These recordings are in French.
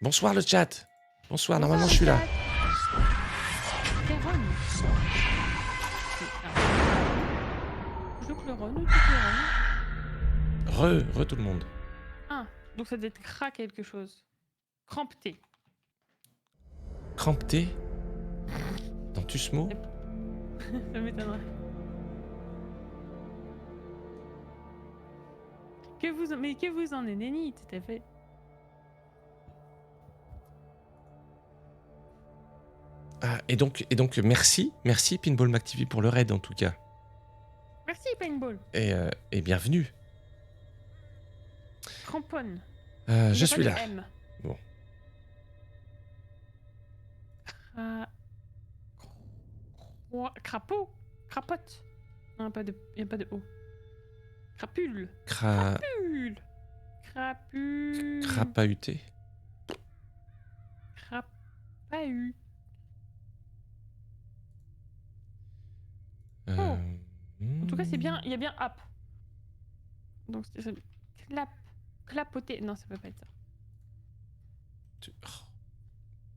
Bonsoir le chat. Bonsoir, Bonsoir normalement le je suis là. chat. C'est Ron. C'est un. Tu joues que le Ron ou tu joues le Ron? Re tout le monde. Ah, donc ça doit être cra quelque chose. Crampté. Crampté dans Tusmo. Ça m'étonnerait. Mais que vous en est, Nenny, tout à fait. Ah, et donc merci Pinball McTV pour le raid en tout cas. Merci, Paintball. Et bienvenue. Cramponne. Je suis Il n'y a là. pas de M. Bon. Crapaud. Crapote. Non, il n'y a pas de O. Crapule. Cra... Crapule. Crapule. Crapahuté. Crapahu. Euh... En tout cas, c'est bien. Il y a bien app. Donc, c'est clapoter. Non, ça peut pas être ça. Oh.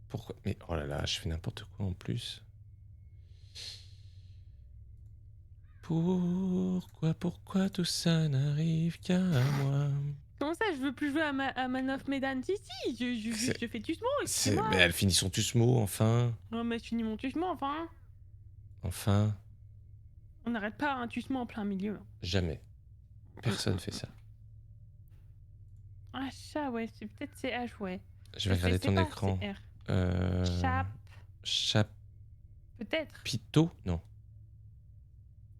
Pourquoi? Mais oh là là, je fais n'importe quoi en plus. Pourquoi tout ça n'arrive qu'à moi? Comment ça, je veux plus jouer à Man of Medan? Si, je fais Tusmo, excusez-moi. Mais elle finit son Tusmo, enfin. Non, mais je finis mon Tusmo, enfin. Enfin. On n'arrête pas un Tusmo en plein milieu. Jamais. Personne fait ça. Ah, chat, ouais, c'est peut-être CH, ouais. Je vais regarder ton écran. Chap. Chapito? Peut-être. Non.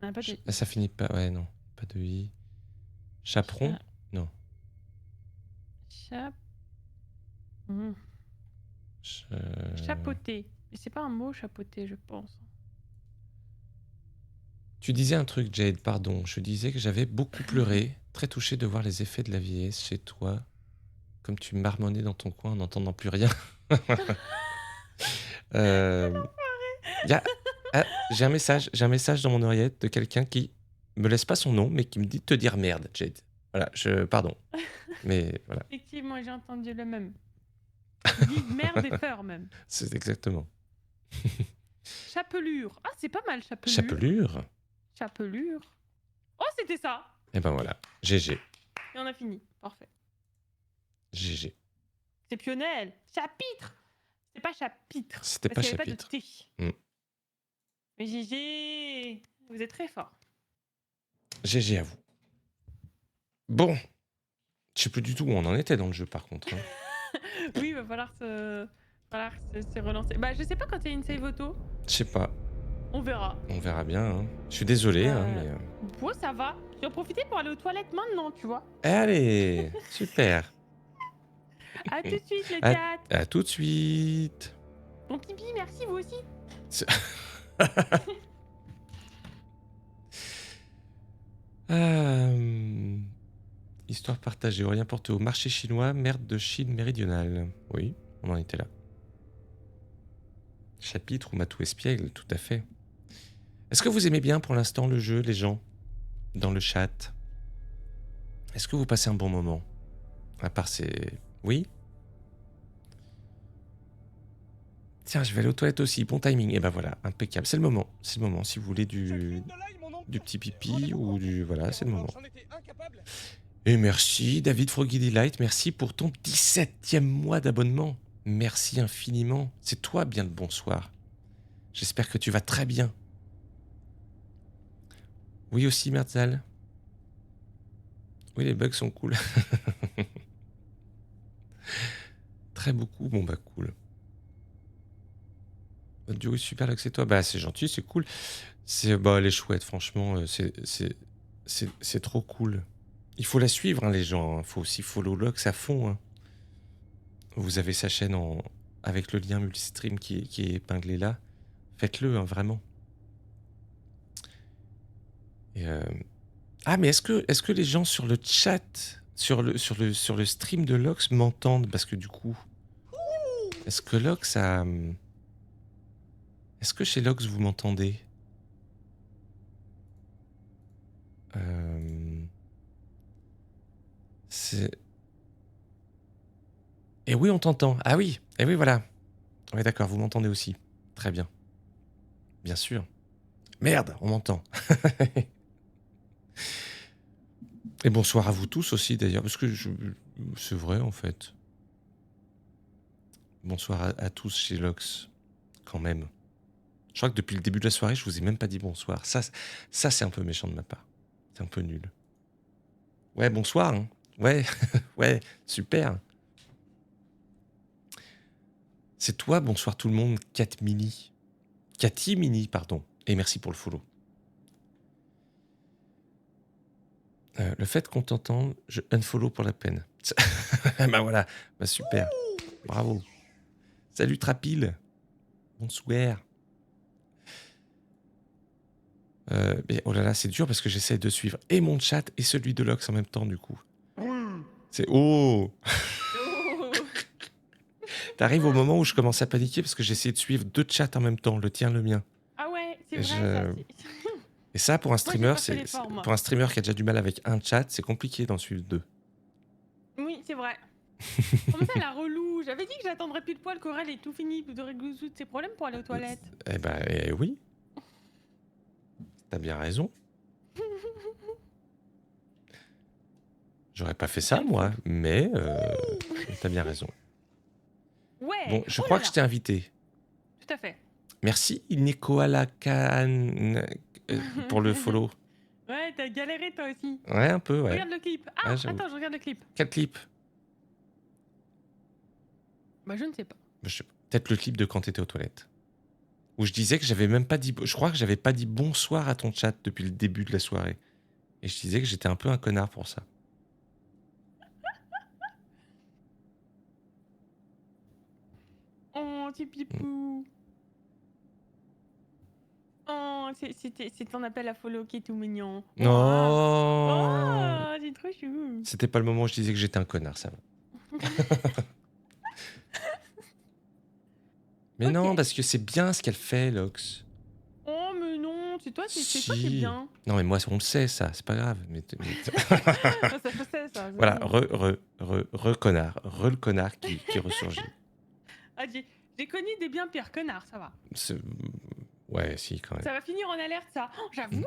On a pas de... Ça finit pas. Ouais, non. Pas de I. Chaperon? Non. Chap. Chapeauté. Mais c'est pas un mot, chapeauté, je pense. Tu disais un truc, Jade, pardon. Je disais que j'avais beaucoup pleuré, très touché de voir les effets de la vieillesse chez toi, comme tu marmonnais dans ton coin en n'entendant plus rien. J'ai un message dans mon oreillette de quelqu'un qui me laisse pas son nom, mais qui me dit de te dire merde, Jade. Voilà, pardon. Mais voilà. Effectivement, j'ai entendu le même. Dit merde et peur même. C'est exactement. Chapelure. Ah, c'est pas mal, chapelure. Chapelure? Chapelure. Oh, c'était ça. Et ben voilà, GG. Et on a fini. Parfait. GG. Exceptionnel. Chapitre. C'était pas chapitre. C'était pas Parce qu'il y avait chapitre. pas de T. Mais GG. Vous êtes très fort. GG à vous. Bon. Je sais plus du tout où on en était dans le jeu par contre. Hein. Oui, il va falloir se relancer. Bah, je sais pas quand il y a une save auto. Je sais pas. On verra. On verra bien. Hein. Je suis désolé, hein, mais. Bon, ça va. J'ai en profité pour aller aux toilettes maintenant, tu vois. Allez, super. À tout de suite, le chat. À tout de suite. Bon pipi, merci, vous aussi. Histoire partagée, rien porté au marché chinois, merde de Chine méridionale. Oui, on en était là. Chapitre ou Matou espiègle, tout à fait. Est-ce que vous aimez bien pour l'instant le jeu, les gens, dans le chat? Est-ce que vous passez un bon moment? À part ces... Oui? Tiens, je vais aller aux toilettes aussi, bon timing. Et ben voilà, impeccable. C'est le moment, si vous voulez du petit pipi ou du... Voilà, c'est le moment. Et merci David Froggy Delight, merci pour ton 17e mois d'abonnement. Merci infiniment. C'est toi bien le bonsoir. J'espère que tu vas très bien. Oui aussi Merzal. Oui, les bugs sont cool. Très beaucoup, bon bah cool. Votre duo est super là que c'est toi. Bah c'est gentil, c'est cool. C'est bah elle est chouette, franchement, c'est trop cool. Il faut la suivre hein, les gens, hein. Faut aussi follow Lox à fond. Hein. Vous avez sa chaîne avec le lien multistream qui est épinglé là. Faites-le, hein, vraiment. Et ah, mais est-ce que les gens sur le chat, sur le stream de Lox m'entendent? Parce que du coup, est-ce que Lox a... Est-ce que chez Lox vous m'entendez? C'est... Et oui, on t'entend. Ah oui, et oui, voilà. Ouais, d'accord, vous m'entendez aussi. Très bien. Bien sûr. Merde, on m'entend. Et bonsoir à vous tous aussi, d'ailleurs, parce que c'est vrai, en fait. Bonsoir à tous chez Lox, quand même. Je crois que depuis le début de la soirée, je vous ai même pas dit bonsoir. Ça c'est un peu méchant de ma part. C'est un peu nul. Ouais, bonsoir. Hein. Ouais, ouais, super. C'est toi, bonsoir tout le monde, Cat Mini. Cathy Mini, pardon. Et merci pour le follow. Le fait qu'on t'entende, je unfollow pour la peine. Bah voilà, bah super. Bravo. Salut Trapil. Bonsoir. Mais oh là là, c'est dur parce que j'essaie de suivre et mon chat et celui de Lox en même temps, du coup. C'est... Oh Oh. T'arrives au moment où je commence à paniquer parce que j'essaie de suivre 2 chats en même temps, le tien, le mien. Ah ouais, c'est Et vrai, je- ça. Et ça, pour un j'ai streamer, pas fait l'effort, moi. pour un streamer qui a déjà du mal avec un chat, c'est compliqué d'en suivre 2. Oui, c'est vrai. Comment ça, la relou? J'avais dit que j'attendrais plus de poil qu'Aurel ait tout fini de résoudre tous ses problèmes pour aller aux toilettes. Eh ben, oui. T'as bien raison. J'aurais pas fait ça, moi, mais t'as bien raison. Ouais. Bon, je oh crois là que je là. t'ai invité. Tout à fait. Merci, Nicoalakan, pour le follow. Ouais, t'as galéré toi aussi. Ouais, un peu, ouais. Regarde le clip. Ah, Ouais, j'avoue. attends, je regarde le clip. Quel clip? Bah, je ne sais pas. Je sais pas. Peut-être le clip de quand t'étais aux toilettes. Où je disais que j'avais même pas dit... Je crois que j'avais pas dit bonsoir à ton chat depuis le début de la soirée. Et je disais que j'étais un peu un connard pour ça. Oh, petit pipou. Oh, c'est ton appel à follow qui est tout mignon. Non. Oh, c'est trop chou. C'était pas le moment où je disais que j'étais un connard, ça va. Mais Ok. non, parce que c'est bien ce qu'elle fait, Lox. Oh, mais non, c'est toi, c'est toi qui es Si. bien. Non, mais moi, on le sait, ça. C'est pas grave. Ça, je sais, ça. Voilà, connard. Le connard qui ressurgit. Ah, j'ai connu des bien pires connards, ça va. Ouais, si, quand même. Ça va finir en alerte, ça. Oh, j'avoue.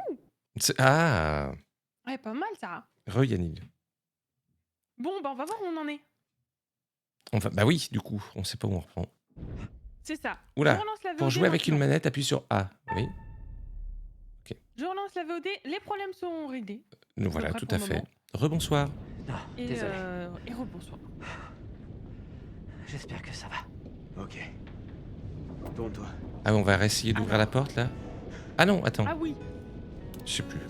Ah, Ouais, pas mal, ça. Yannick. Bon, bah, on va voir où on en est. Bah oui, du coup, on sait pas où on reprend. C'est ça. Oula, Je relance la VOD pour jouer avec une maintenant. manette, appuie sur A. Oui, Je relance la VOD, les problèmes sont réglés. nous voilà, prêt tout pour à le fait. moment. Rebonsoir. Ah, Et, désolé. et rebonsoir. J'espère que ça va. Ok. Tourne-toi. Ah, on va réessayer d'ouvrir la porte, là. Ah non, attends, Ah oui. je sais plus.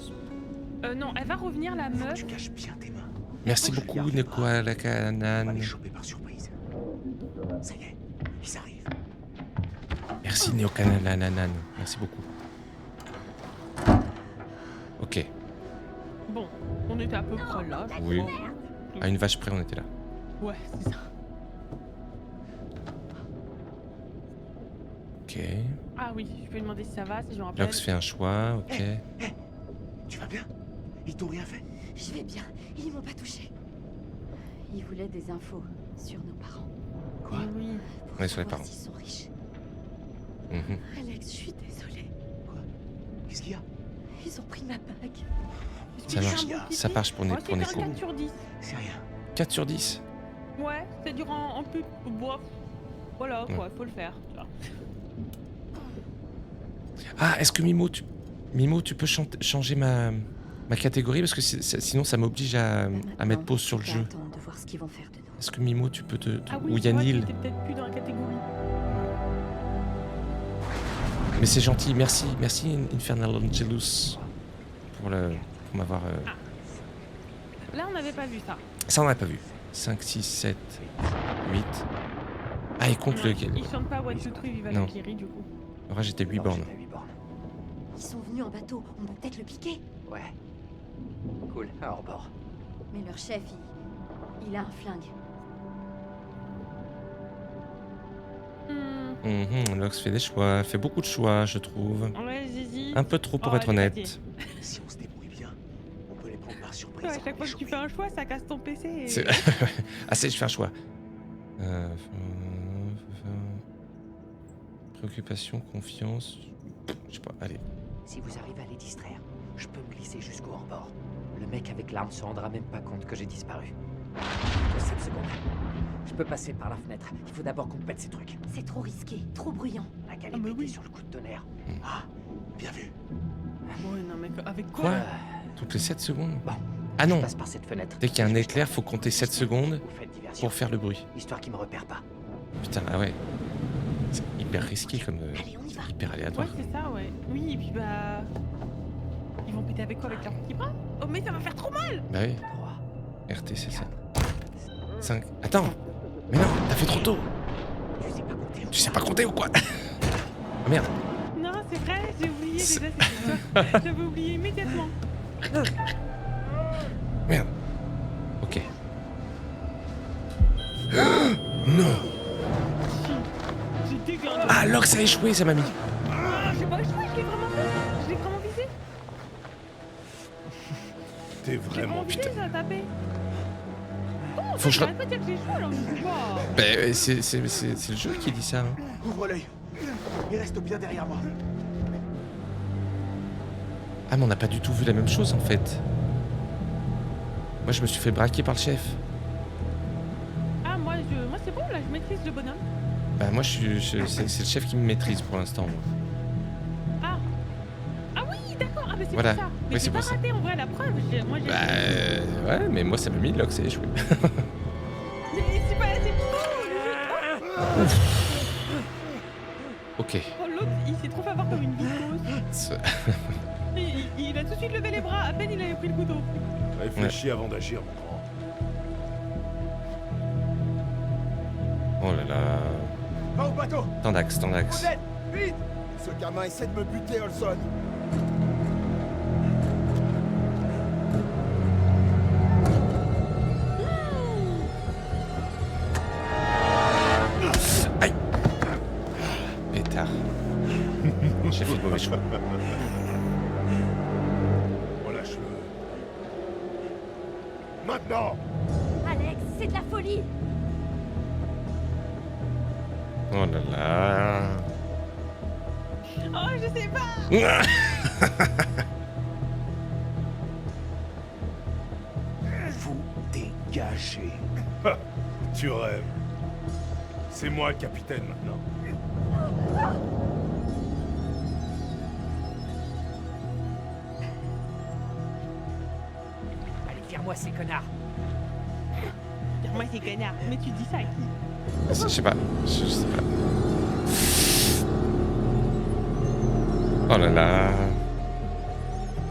Non, elle va revenir, la Faut que meuf. tu caches bien tes mains. Merci Faut que je beaucoup, regarde les bras. On va Nekoalakanan. les choper par surprise. Ça y est, ils arrivent. Merci, Neokanananan. Merci beaucoup. Ok. Bon, on était à peu près là. je Oui. crois. À une vache près, on était là. Ouais, c'est ça. Ok. Ah oui, je peux lui demander si ça va, si je me rappelle. Lox fait un choix, ok. Tu vas bien? Ils t'ont rien fait? Je vais bien, ils m'ont pas touché. Ils voulaient des infos sur nos parents. Quoi? Oui. Pour Ouais, sur les savoir parents. s'ils sont riches. Mhm. Alex, je suis désolée. Qu'est-ce qu'il y a? Ils ont pris ma bague. Est-ce que Ça c'est marche, un bon pipi? ça marche pour Ouais, Neko. c'est un 4 sur 10. C'est rien. 4 sur 10. Ouais, c'est dur en pub. Bof. Voilà, Ouais. quoi, faut le faire. Tu vois. Ah, est-ce que Mimo, tu peux changer ma catégorie parce que sinon ça m'oblige à mettre pause sur le jeu. Attendre de voir ce qu'ils vont faire de nous. Est-ce que Mimo, tu peux Ah ou oui, c'est vrai Yanil? qu'il était peut-être plus dans la catégorie. Mais c'est gentil, merci Infernal Angelus pour m'avoir. Là, on n'avait pas vu ça. Ça on n'a pas vu. 5, 6, 7, 8. Ah, il compte le. Il chante pas What to True Viva Non. la Kiri, du coup. Ouais, j'étais 8 Non, bornes. j'étais à 8 bornes. Ils sont venus en bateau, on peut peut-être le piquer. Ouais. Cool, à hors bord. Mais leur chef, il a un flingue. Lox fait des choix, fait beaucoup de choix, je trouve. Ouais, Zizi. Un peu trop pour Oh, être elle est honnête. Si on se débrouille bien, on peut les prendre par surprise. Ouais, à avant chaque de fois les que tu choper. fais un choix, ça casse ton PC. C'est- Ah, je fais un choix. Euh, Préoccupation, confiance. Je sais pas, allez. Si vous arrivez à les distraire, je peux me glisser jusqu'au hors-bord. Le mec avec l'arme se rendra même pas compte que j'ai disparu. Que 7 secondes. Je peux passer par la fenêtre. Il faut d'abord qu'on pète ces trucs. C'est trop risqué, trop bruyant. La qu'à Ah, les mais péter oui. sur le coup de tonnerre. Ah, bien vu. Ouais, non, mais avec quoi Quoi Euh, Toutes les 7 secondes Bon. Ah Je non, passe par cette fenêtre. dès qu'il y a un éclair, faut compter 7 secondes Vous faites diversion. pour faire le bruit. Histoire qu'ils me repèrent pas. Putain, ah ouais. C'est hyper risqué comme... Allez, on y va. hyper Ouais, aléatoire. c'est ça, ouais. Oui, et puis bah. Ils vont péter avec quoi? Avec leur petit bras? Oh, mais ça va faire trop mal! Bah oui, 3, RT c'est ça. 5... Attends. Mais non, t'as fait trop tôt. tu sais pas compter. Tu sais pas compter ou quoi? Ah merde. Non, c'est vrai, j'ai oublié déjà, C'est- c'est ça. J'avais oublié immédiatement. Merde. Ok. Non. J'ai dégueulé. Ah, Lox a échoué, ça m'a mis. J'ai pas échoué, je l'ai vraiment fait. Je l'ai vraiment visé. T'es J'ai vraiment vraiment visé, ça a tapé. Oh, Faut que je- j'arrête pas de dire que j'ai échoué alors je sais pas. Bah, c'est le jeu qui dit ça. Hein. Ouvre l'œil. Il reste bien derrière moi. Ah, mais on n'a pas du tout vu la même chose en fait. Moi, je me suis fait braquer par le chef. Ah, moi c'est bon, là, je maîtrise le bonhomme. Bah, moi, c'est le chef qui me maîtrise pour l'instant. moi. Ah. Ah oui, d'accord. Ah, mais c'est Voilà. pour ça. Oui, Mais c'est j'ai pas pour ça. raté en vrai la preuve. Moi, j'ai. Bah, ouais, mais moi, ça m'a mis Lox a échoué. Mais c'est pas assez cool. Ok. Oh, l'autre, il s'est trop fait avoir comme une vicose. C'est- Il a tout de suite levé les bras, à peine il avait pris le couteau. Réfléchis avant d'agir, mon grand. Oh là là. Va au bateau. Tendax, Tendax. Odette, vite. Ce gamin essaie de me buter, Olson. Aïe. Pétard. J'ai fait le mauvais choix. Relâche-le. Maintenant. Alex, c'est de la folie. Oh là là. Oh, je sais pas. Vous dégagez. Tu rêves. C'est moi le capitaine maintenant. Allez, vire-moi ces connards. Moi, c'est connard. Mais tu dis ça à qui? Je sais pas. Je sais pas. Oh là là.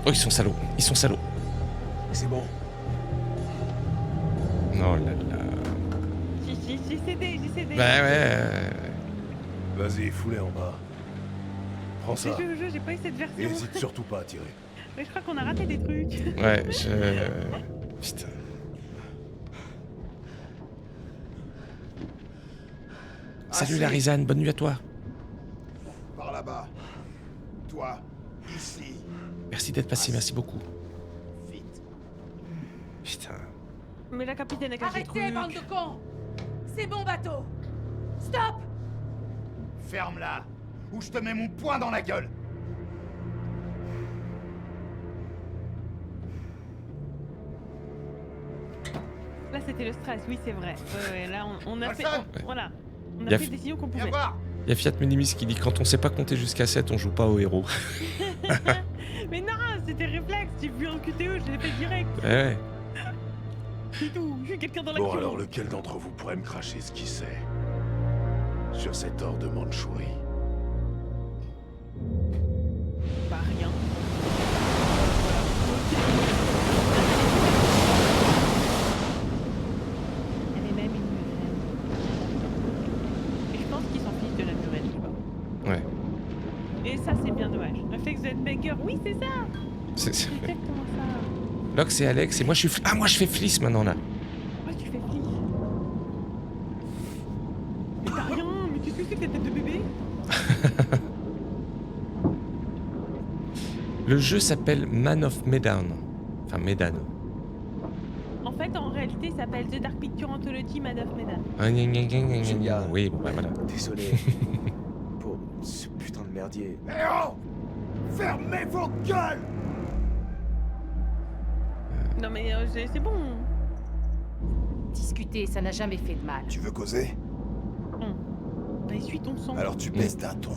Oh, ils sont salauds. Ils sont salauds. C'est bon. Oh là là. J'ai cédé, j'ai cédé. Bah ouais. Vas-y, fous-les en bas. Prends J'ai ça. joué au jeu, j'ai pas eu cette Et version. hésite surtout pas à tirer. Mais je crois qu'on a raté des trucs. Ouais, je... Putain. Salut Assez. Larizane, bonne nuit à toi. Par là-bas. Toi, ici. Merci d'être passé, merci beaucoup. Vite. Putain. Mais la capitaine a caché le truc. Arrêtez, bande de cons. C'est bon, bateau. Stop. Ferme-la, ou je te mets mon poing dans la gueule. Là, c'était le stress, oui, c'est vrai. Ouais, là, on a fait. Alfred Voilà. On Y a a fait f- des décisions qu'on Viens pouvait. voir. Il y a Fiat Minimis qui dit quand on sait pas compter jusqu'à 7, on joue pas au héros. Mais non, c'était réflexe. J'ai vu un QTE, je l'ai fait direct. Ouais. C'est tout. Je suis quelqu'un dans Bon, l'action. alors lequel d'entre vous pourrait me cracher ce qu'il sait sur cet or de Mandchourie? Bah, rien. Elle est même une murène. Et je pense qu'ils s'en fichent de la murène, tu vois. Ouais. Et ça, c'est bien dommage. Réflexe de Headbanger, oui, c'est ça. C'est- C'est exactement ça. Lox et Alex, et moi je suis... Ah, moi je fais Fliss maintenant là. Pourquoi tu fais flic? Mais t'as rien. Mais qu'est-ce que c'est que cette tête de bébé? Le jeu s'appelle Man of Medan. Enfin, Medan. En fait, en réalité, il s'appelle The Dark Picture Anthology Mad of Medan. Ah, gna, gna, gna, gna, gna, Julia. gna. Oui, bon, bah voilà. Désolé pour ce putain de merdier. Eh oh! Fermez vos gueules! Non mais c'est bon. Discuter, ça n'a jamais fait de mal. Tu veux causer? Bah essuie ton sang. Alors tu baisses d'un ton.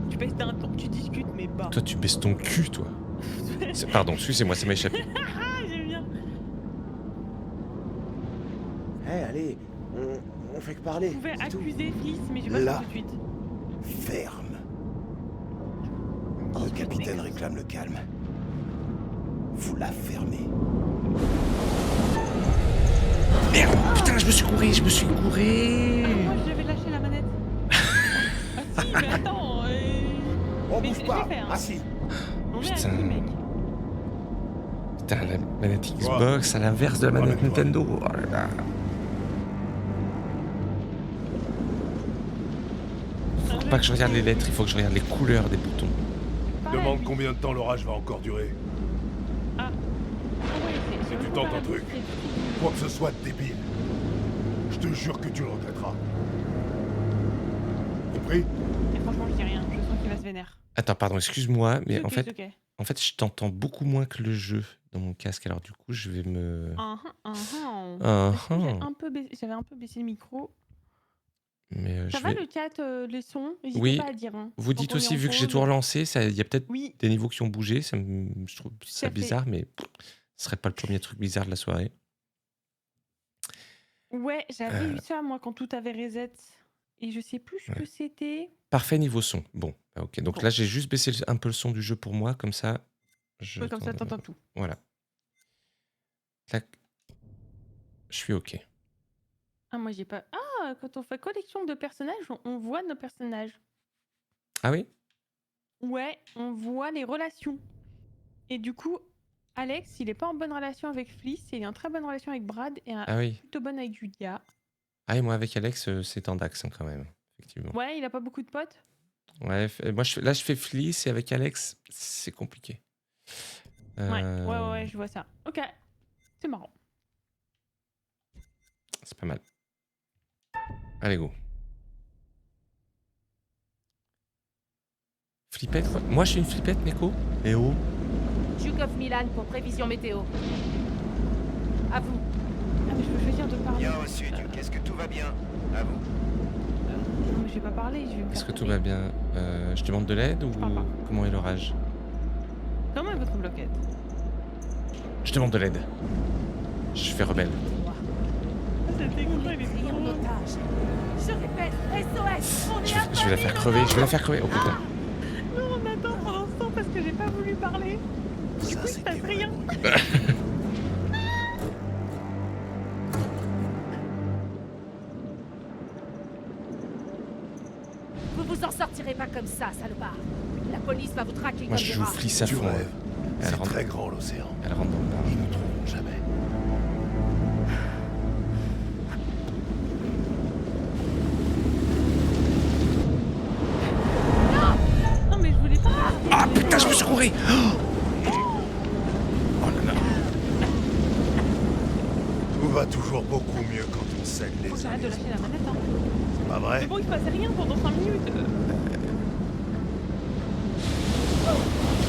Tu baisses d'un ton, tu discutes mais bas. Toi, tu baisses ton cul, toi. Pardon, excusez-moi, ça m'a échappé. Ah, j'aime bien. Eh, allez, on fait que parler. Je pouvais c'est tout. accuser Fliss, mais je vais pas Là. faire tout de suite. Ferme. Le capitaine réclame le calme. Vous la fermez. Merde, putain, je me suis gouré, je me suis gouré. Moi, je devais lâcher la manette. Ah si, mais attends. On Mais bouge je pas. l'ai fait, hein. Assis. On est Putain. assis, mec. Putain, la manette Xbox à l'inverse de la manette Ramène-toi. Nintendo. Oh là là. Faut pas que je regarde les lettres, il faut que je regarde les couleurs des boutons. Pareil, Demande lui. combien de temps l'orage va encore durer. Ah ouais, Si tu vraiment tentes pas un la truc. bouche, c'est- Quoi que ce soit de débile. Je te jure que tu le regretteras. Compris? Et franchement, je dis rien. Je sens qu'il va se vénère. Attends, pardon, excuse-moi, mais C'est en ok, fait, c'est ok. en fait, je t'entends beaucoup moins que le jeu dans mon casque, alors du coup, je vais me... Ah, ah, ah. Ah, Parce que ah. J'avais un peu baissé le micro. Mais Ça je va vais... le chat, les sons? N'hésitez Oui. pas à dire. Hein. Vous Tant dites qu'on est aussi, en vu que j'ai pause. tout relancé, il y a peut-être Oui, des niveaux qui ont bougé, je trouve ça à fait. bizarre, mais ce serait pas le premier truc bizarre de la soirée. ouais, j'avais eu ça moi quand tout avait reset. Et je sais plus ce que c'était. Parfait niveau son. Bon, bah, ok. Donc Bon. là, j'ai juste baissé un peu le son du jeu pour moi, comme ça... Ouais, comme ça, t'entends tout. Voilà. Tac. Je suis ok. Ah, moi j'ai pas. Ah, quand on fait collection de personnages, on voit nos personnages. Ah oui? Ouais, on voit les relations. Et du coup, Alex, il est pas en bonne relation avec Fliss, il est en très bonne relation avec Brad et Ah oui. plutôt bonne avec Julia. Ah et moi avec Alex, c'est en dax hein, quand même, effectivement. Ouais, il a pas beaucoup de potes. Ouais, moi là je fais Fliss et avec Alex, c'est compliqué. Ouais, je vois ça. Ok, c'est marrant. C'est pas mal. Allez, go. Flippette, quoi. Moi, je suis une flippette, Neko. Eh oh. Jukov Milan pour prévision météo. À vous. Ah, mais je peux choisir de parler. Bien au sud, qu'est-ce que tout va bien? À vous? Non, mais je vais pas parler, je vais me Est-ce faire que tout taper. va bien? Je demande de l'aide ou parle pas. comment est l'orage? Comment est votre bloquette? Je demande de l'aide. Je fais rebelle. C'était cool, il est Pris en trop- otage. Je répète, SOS. On est Je vais la faire crever, je vais la faire crever. Oh putain. Non, on attend pendant ce temps parce que j'ai pas voulu parler. Du Ça, coup, il se c'est passe terrible. rien. Vous vous en sortirez pas comme ça, salopard. La police va vous traquer Moi, comme je des joue rats. Fliss à Tu fond. rêves. Elle C'est rentre, très grand l'océan. elle rentre dans le bar. Ils nous trouveront jamais. Non, mais je voulais pas. Ah putain, je me suis couré. Oh là là. Tout va toujours beaucoup mieux quand on s'aide Faut que les uns j'arrête de les lâcher autres. la manette. Hein. C'est pas Mais vrai? bon, il se passait rien pendant 5 minutes.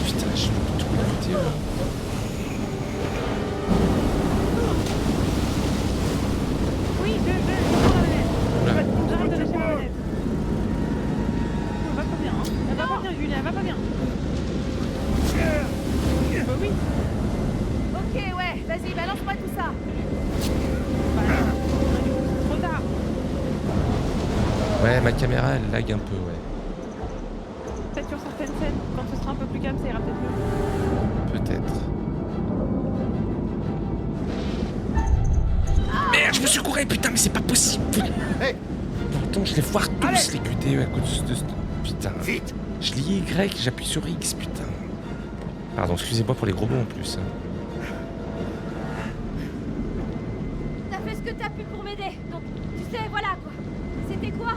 Putain, je peux tout la vidéo. Oui, je prends la manette. Oula. J'arrête de lâcher la manette. Elle va pas bien, hein. Elle va pas bien, Julia, elle va pas bien. Bah oui. Ok, ouais, vas-y, balance-moi tout ça. Bah, trop tard. Ouais, ma caméra, elle lag un peu, ouais. Peut-être sur certaines scènes, quand ce sera un peu plus calme, ça ira peut-être mieux. Peut-être. Merde, je me suis couré, putain, mais c'est pas possible. Hey, Pourtant, je les foire tous, Allez. les QTE à cause de... Putain. vite! Je lis Y, j'appuie sur X, putain. Pardon, excusez-moi pour les gros mots en plus. hein. T'as fait ce que t'as pu pour m'aider, donc tu sais, voilà quoi. C'était quoi?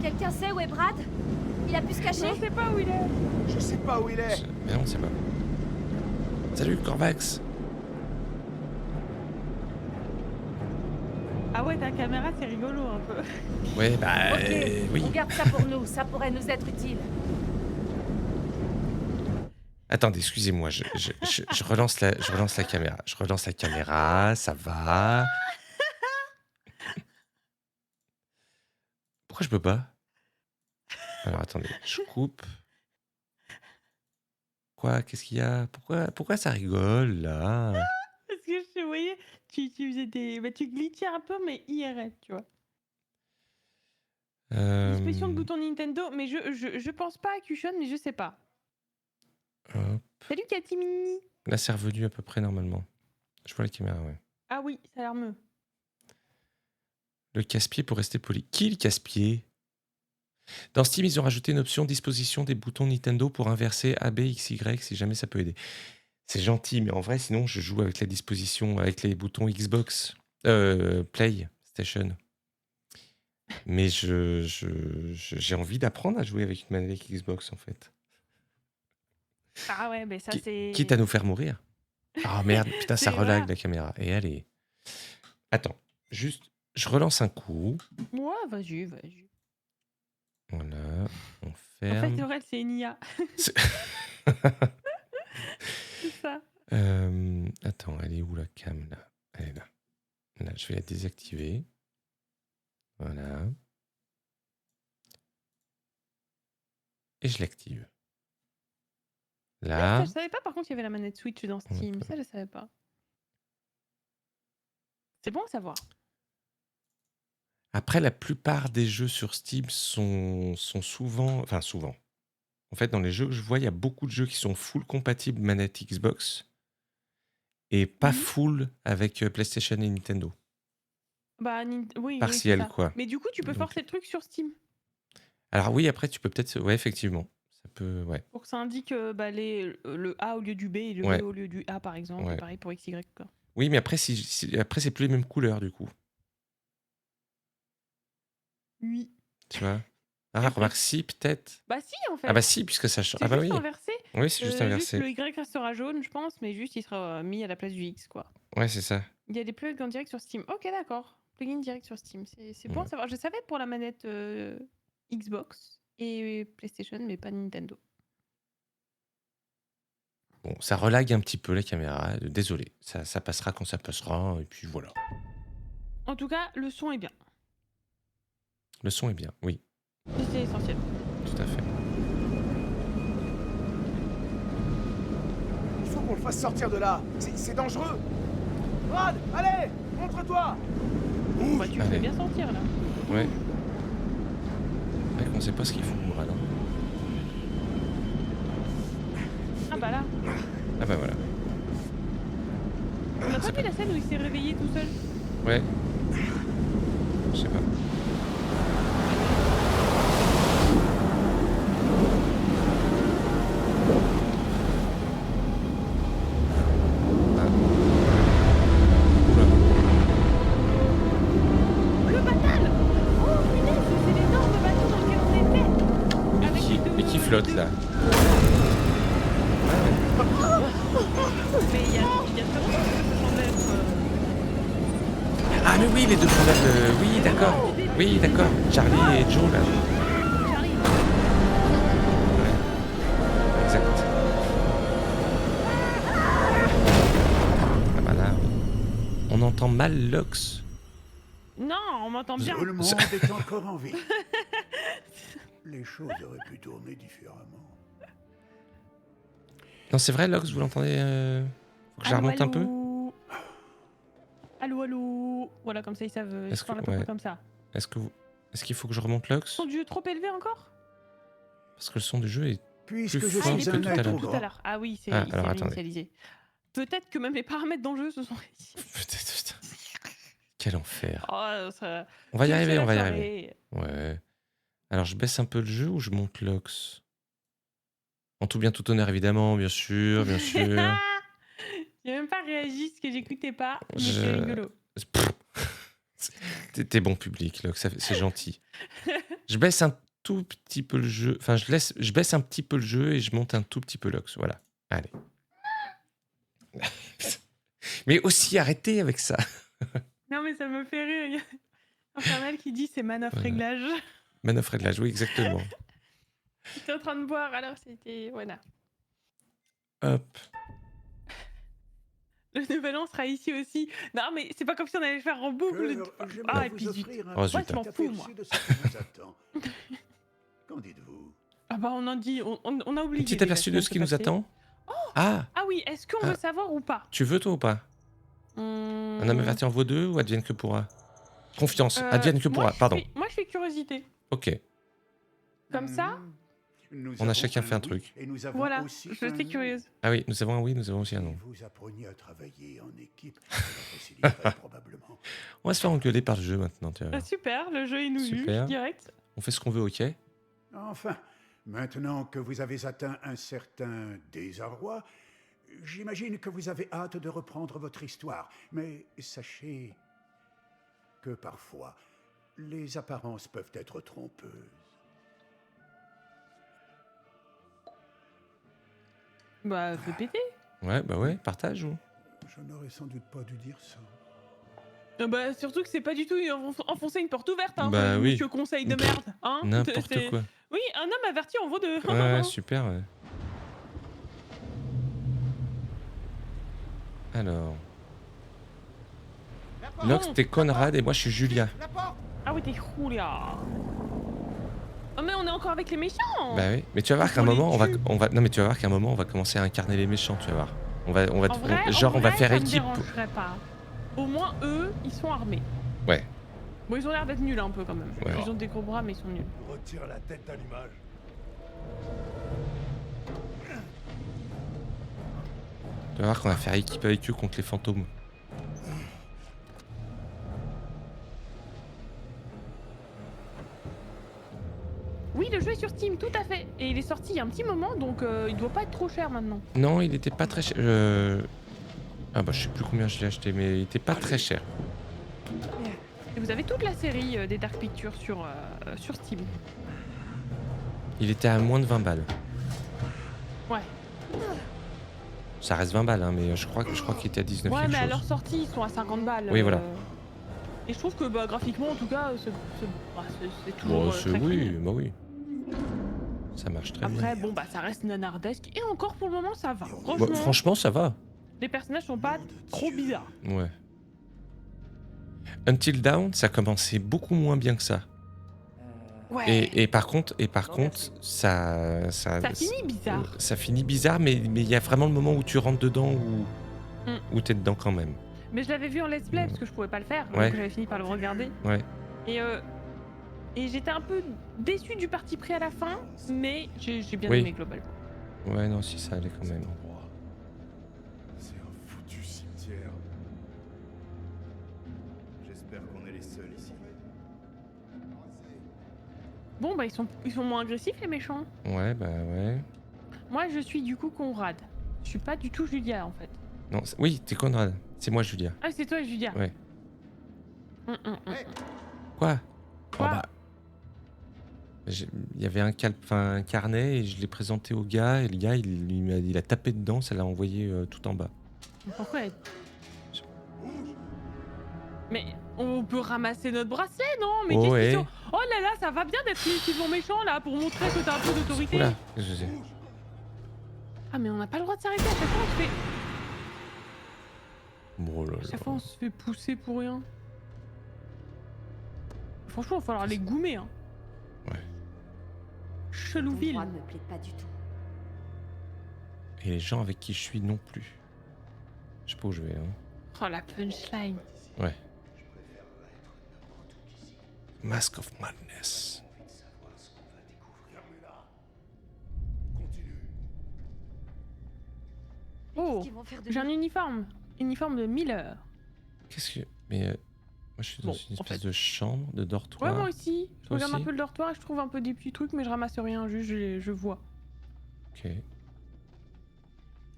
Quelqu'un sait où est Brad? Il a pu se cacher? On sait pas où il est. Je sais pas où il est. Mais non, on sait pas. Salut, Corvax. Ah ouais, ta caméra, c'est rigolo un peu. Ouais, bah... Ok, oui. on garde ça pour nous, ça pourrait nous être utile. Attendez, excusez-moi, je relance la caméra. Je relance la caméra, ça va. Pourquoi je peux pas? Alors attendez, je coupe. Quoi? Qu'est-ce qu'il y a? Pourquoi ça rigole là? Parce que je te voyais, tu faisais des. Bah, tu glitchais un peu, mais IRL, tu vois. Disposition de Euh, bouton Nintendo, mais je pense pas à Cushon, mais je sais pas. hop. Salut Cathy Mini. Là, c'est revenu à peu près normalement. Je vois la caméra, ouais. Ah oui, ça a l'air mieux. Le casse-pied pour rester poli. Qui le casse-pied? Dans Steam, ils ont rajouté une option disposition des boutons Nintendo pour inverser A, B, X, Y si jamais ça peut aider. C'est gentil, mais en vrai, sinon, je joue avec la disposition, avec les boutons Xbox, PlayStation. Mais j'ai envie d'apprendre à jouer avec une manette Xbox, en fait. Ah ouais, mais ça c'est. Quitte à nous faire mourir. Ah merde, putain, ça C'est relag vrai. la caméra. Et allez. Attends, juste, je relance un coup. Ouais, vas-y. Voilà, on En fait, ferme. Aurel, c'est une IA. C'est- C'est ça. Attends, elle est où la cam là? Elle est là. Là, je vais la désactiver. Voilà. Et je l'active. Là. Ça, je savais pas, par contre, il y avait la manette Switch dans Steam. Ça, je savais pas. C'est bon à savoir. Après, la plupart des jeux sur Steam sont souvent... Enfin, souvent. En fait, dans les jeux que je vois, il y a beaucoup de jeux qui sont full compatibles manette Xbox et pas Mhm. full avec PlayStation et Nintendo. Bah, oui, Partiel, c'est ça. quoi. Mais du coup, tu peux Donc- forcer le truc sur Steam Alors oui, après, tu peux peut-être... Ouais, effectivement. Ça peut... Ouais. pour que ça indique le A au lieu du B et le Ouais. B au lieu du A, par exemple. Ouais. Et pareil pour XY, quoi. Oui, mais après, après c'est plus les mêmes couleurs, du coup. Oui. Tu vois? Ah, remarque, si, peut-être. Bah si, en fait. Ah bah si, puisque ça change. C'est Ah bah juste oui. inversé. Oui, c'est juste inversé. le Y restera jaune, je pense, mais juste il sera mis à la place du X, quoi. Ouais, c'est ça. Il y a des plugs en direct sur Steam. Ok, d'accord. Plugin direct sur Steam. C'est bon à Ouais. savoir. Je savais pour la manette Xbox et PlayStation, mais pas Nintendo. Bon, ça relague un petit peu la caméra. Désolé. Ça passera quand ça passera. Et puis voilà. En tout cas, le son est bien. Le son est bien. Oui, C'est essentiel. tout à fait. Il faut qu'on le fasse sortir de là. C'est dangereux. Brad, allez, montre-toi. Bah, tu le Allez. fais bien sortir, là. Ouais. Mec, on sait pas ce qu'il faut, Brad. Hein. Ah bah là. Ah bah voilà. On a pas vu la scène où il s'est réveillé tout seul. Ouais. Je sais pas. Ah. Oula. Le batal. Oh punaise, c'est l'énorme bateau dans lequel on était. Mais Avec qui, les deux- mais qui les flotte deux- là? Mais il y a sûrement 200 mètres. Ah mais oui, les deux fondables. Oui, d'accord. Oui, d'accord. Charlie et Joe là. Charlie. Exact. Ah bah là, on entend mal Lox. Non, on m'entend bien. Tout le monde est encore en vie. Les choses auraient pu tourner différemment. Non, c'est vrai, Lox, vous l'entendez Faut que je la Allô, remonte un peu. allô. Allô, allô. Voilà, comme ça ils savent. Est-ce Je parle à que- peu près ouais. comme ça. Est-ce qu'il faut que je remonte Lox? Son du jeu trop élevé encore? Parce que le son du jeu est... Puisque Plus je fort suis que un tout à l'heure. être Tout à grand, l'heure. Ah oui, c'est Ah, il alors, s'est attendez. réinitialisé. Peut-être que même les paramètres dans le jeu se sont réussis. Putain. Quel enfer. Oh, ça... On va y c'est arriver, la on va y soirée. arriver. Ouais. Alors, je baisse un peu le jeu ou je monte Lox? En tout bien, tout honneur, évidemment, bien sûr, bien sûr. J'ai même pas réagi parce que j'écoutais pas, mais Je- c'est rigolo. Pff. T'es bon public, Lox, c'est gentil. Je baisse un tout petit peu le jeu. Enfin, je baisse un petit peu le jeu et je monte un tout petit peu l'ox. Voilà. Allez. Mais aussi, arrêtez avec ça. Non, mais ça me fait rire. Il y a Infernal qui dit c'est manœuvre Voilà. réglage. Manœuvre réglage, oui, exactement. J'étais en train de boire, alors c'était. Voilà. Hop. Le nouvel an sera ici aussi. Non, mais c'est pas comme si on allait le faire en boucle. J'aimerais et vous puis zut. offrir un Oh, Moi, zut. je m'en petit fous, moi. aperçu de ce qui nous attend. Qu'en dites-vous? Ah bah, on en dit. On a oublié. Petit déjà aperçu la de ce qui semaine nous passée. attend. Ah, Ah oui, est-ce qu'on Ah. veut savoir ou pas? tu veux toi ou pas? Un homme averti en vaut deux ou advienne que pourra? Confiance, advienne que pourra, pardon. Moi, je fais curiosité. Ok, Comme ça, Nous On a avons chacun fait un oui truc. et nous avons voilà. aussi Je un suis non. curieuse. ah oui, nous avons un oui, nous avons aussi un Si non. vous appreniez à travailler en équipe, cela faciliterait probablement. On va se faire engueuler par le jeu maintenant, tu vois. Super, le jeu est nous Super. juge direct. On fait ce qu'on veut, ok? Enfin, maintenant que vous avez atteint un certain désarroi, j'imagine que vous avez hâte de reprendre votre histoire. Mais sachez que parfois, les apparences peuvent être trompeuses. Bah, fais péter. Ouais, bah ouais, partage ou? Je n'aurais sans doute pas dû dire ça. Bah, surtout que c'est pas du tout enfoncer une porte ouverte, hein. Bah oui. Monsieur conseil de merde, hein. N'importe C'est- quoi. Oui, un homme averti en vaut deux. Ouais, super, ouais. Alors. Nox, t'es Conrad et moi je suis Julia. Ah oui, t'es Julia. Oh, mais on est encore avec les méchants. Bah oui, mais tu vas voir qu'à un On les moment, tue. non mais tu vas voir qu'à un moment, on va commencer à incarner les méchants, tu vas voir. On va, En vrai, genre, on va faire ça me équipe. dérangerait pas. Au moins, eux, ils sont armés. Ouais. Bon, ils ont l'air d'être nuls un peu quand même. Ouais. Ils ont des gros bras, mais ils sont nuls. Retire la tête à l'image. Tu vas voir qu'on va faire équipe avec eux contre les fantômes. Oui, le jeu est sur Steam, tout à fait. Et il est sorti il y a un petit moment, donc il doit pas être trop cher maintenant. Non, il était pas très cher. Ah bah je sais plus combien je l'ai acheté, mais il était pas très cher. Et vous avez toute la série des Dark Pictures sur Steam. Il était à moins de 20 balles. Ouais. Ça reste 20 balles, hein, mais je crois qu'il était à 19 Ouais, quelque mais à chose. leur sortie, ils sont à 50 balles. Oui, voilà. Et je trouve que bah, graphiquement, en tout cas, c'est toujours Bon, très oui, clean. bah oui. Ça marche très Après, bien. bon, bah ça reste nanardesque. Et encore pour le moment, ça va. Bah, Franchement, franchement, ça va. les personnages sont pas trop bizarres. Ouais. Until Dawn, ça commençait beaucoup moins bien que ça. Ouais. Et par contre, ça Ça finit bizarre. Ça finit bizarre, mais il y a vraiment le moment où tu rentres dedans Mm. où t'es dedans quand même. Mais je l'avais vu en let's play parce que je pouvais pas le faire. Ouais. Donc j'avais fini par le regarder. Ouais. Et j'étais un peu déçu du parti pris à la fin, mais j'ai bien Oui. aimé globalement. Ouais, non, si ça allait quand même. C'est un foutu cimetière. J'espère qu'on est les seuls ici. Bon, bah ils sont moins agressifs les méchants. Ouais, bah ouais. Moi, je suis du coup Conrad. Je suis pas du tout Julia en fait. Non, oui, t'es Conrad. C'est moi, Julia. Ah, c'est toi Julia. Ouais. Hey. Quoi? Quoi? Oh, bah, il y avait un carnet et je l'ai présenté au gars et le gars il a tapé dedans, ça l'a envoyé tout en bas. Pourquoi elle- Mais on peut ramasser notre bracelet, non? Mais qu'est-ce Ouais. qu'ils sont... Oh là là, ça va bien d'être relativement méchant là pour montrer que t'as un peu d'autorité. Oula, qu'est-ce que c'est? Ah mais on n'a pas le droit de s'arrêter, à chaque fois on se fait... Oh là À chaque là. fois on se fait pousser pour rien. Franchement, il va falloir les goumer, hein. Ouais. Ton Chelouville. droit ne me plaît pas du tout. Et les gens avec qui je suis non plus. Je sais pas où je vais, hein. Oh la punchline. Ouais. Mask of Madness. Oh, Qu'est-ce qu'ils vont faire de j'ai un nous? uniforme. Uniforme de Miller. Qu'est-ce que... Mais moi je suis dans Bon, une en espèce fait. de chambre, de Ouais, dortoir. moi aussi. Je Toi regarde un aussi peu le dortoir et je trouve un peu des petits trucs, mais je ramasse rien, juste je vois. Ok.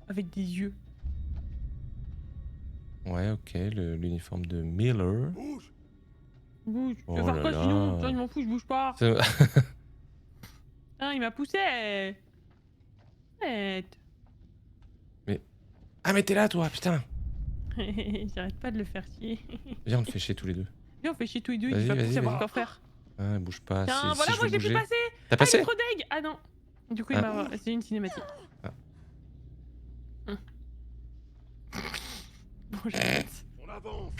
Avec des yeux. Ouais, ok, l'uniforme de Miller. Bouge. Oh Tu veux faire là quoi là. sinon? Toi, je m'en fous, je bouge pas. Ça- Putain, il m'a poussé. Arrête. Ah mais t'es là toi, putain. J'arrête pas de le faire chier. Viens, on le fait chier tous les deux. Viens, on fait chier tous les deux, Vas-y, il va vas-y, plus savoir vas-y. quoi faire. Ah, bouge pas. Tiens, si voilà, je moi veux je l'ai fait bouger. passer. T'as Ah, il est passé? trop deg. Ah non. Du coup, il m'a... c'est une cinématique. Ah. Bon, j'arrête. On avance.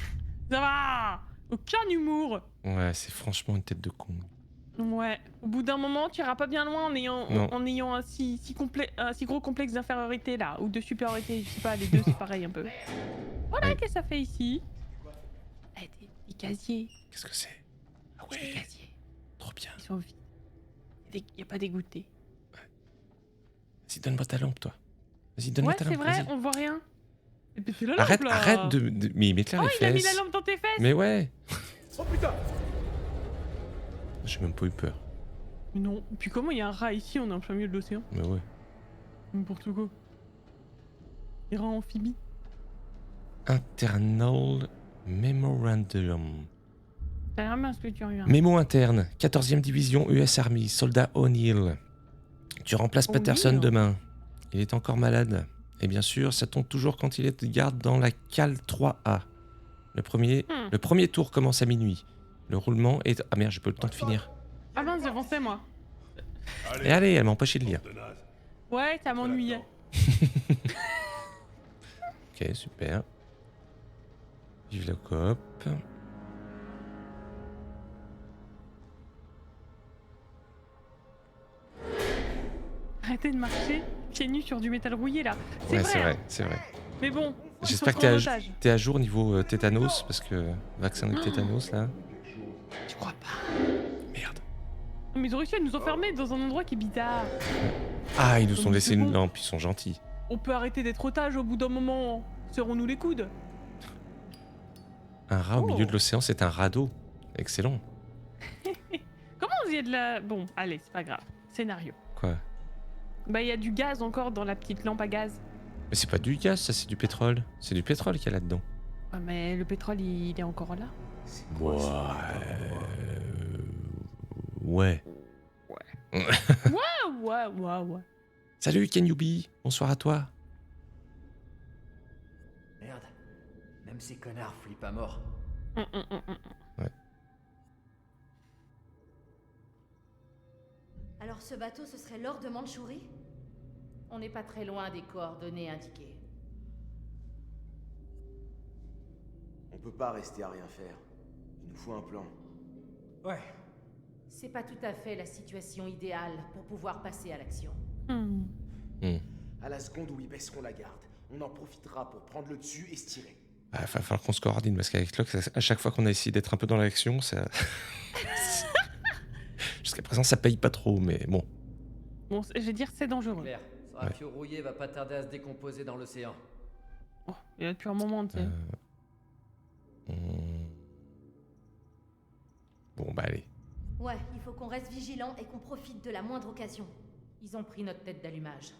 Ça va. Aucun humour. Ouais, c'est franchement une tête de con. Ouais. Au bout d'un moment, tu iras pas bien loin Non. en ayant un si gros complexe d'infériorité là, ou de supériorité. Je sais pas, les deux c'est pareil un peu. Voilà, Ouais. qu'est-ce que ça fait ici? Eh, des casiers. Qu'est-ce que c'est? Ah Des ouais, casiers. trop bien. Ils sont vides. Y a pas d'égoutté. Vas-y, donne-moi ta lampe, toi. Vas-y, donne-moi Ouais, ta c'est lampe, vrai, vas-y. on voit rien. Et puis c'est la Arrête, lampe, là. arrête Mais mets-la Oh, les il a mis fesses. la lampe dans tes fesses. Mais ouais. Oh putain! J'ai même pas eu peur. Mais non. Et puis comment il y a un rat ici? On est en plein milieu de l'océan. Mais ouais. N'importe quoi. Les rats amphibies. Internal Memorandum. T'as l'air bien ce que tu regardes. Mémo interne. 14e division US Army. Soldat O'Neill. Tu remplaces O'Neill. Patterson demain. Il est encore malade. Et bien sûr, ça tombe toujours quand il est de garde dans la cale 3A. Le premier tour commence à minuit. Le roulement est... Ah merde, j'ai pas eu le temps de finir. Ah mince, j'avançais moi. Et allez, elle m'a empêché de lire. De naze. Ouais, ça m'ennuyait. Ok, super. Vive la coop. Arrêtez de marcher pieds nus sur du métal rouillé là. Ouais, C'est vrai. c'est vrai. Mais bon, J'espère que t'es à jour niveau tétanos, parce que vaccin de tétanos là. Je crois pas. Merde. Mais ils ont réussi à nous enfermer dans un endroit qui est bizarre. Ah, ils nous ont Mais laissé c'est une bon. lampe, ils sont gentils. On peut arrêter d'être otage au bout d'un moment. Serrons-nous les coudes. Un rat au Oh. milieu de l'océan, c'est un radeau. Excellent. Comment il y a de la... Bon, allez, c'est pas grave. Scénario. Quoi? Bah, il y a du gaz encore dans la petite lampe à gaz. Mais c'est pas du gaz, ça, c'est du pétrole. C'est du pétrole qu'il y a là-dedans. Ouais, mais le pétrole, il est encore là. Ouais. Ouais. Ah ouais. Salut Kenyubi, bonsoir à toi. Merde. Même ces connards flippent à mort. Alors ce bateau, ce serait l'or de Mandchourie? On n'est pas très loin des coordonnées indiquées. On peut pas rester à rien faire. Il nous faut un plan. Ouais, C'est pas tout à fait la situation idéale pour pouvoir passer à l'action. À la seconde où ils baisseront la garde, on en profitera pour prendre le dessus et se tirer. Ah, va falloir qu'on se coordonne parce qu'avec Locke, à chaque fois qu'on a essayé d'être un peu dans l'action, ça. Jusqu'à présent, ça paye pas trop, mais bon. Bon, je vais dire c'est dangereux. Claire, ce rafio rouillé va pas tarder à se décomposer dans l'océan. Oh, il y a depuis un moment, tu sais. Bon, bah allez. Ouais, il faut qu'on reste vigilant et qu'on profite de la moindre occasion. Ils ont pris notre tête d'allumage.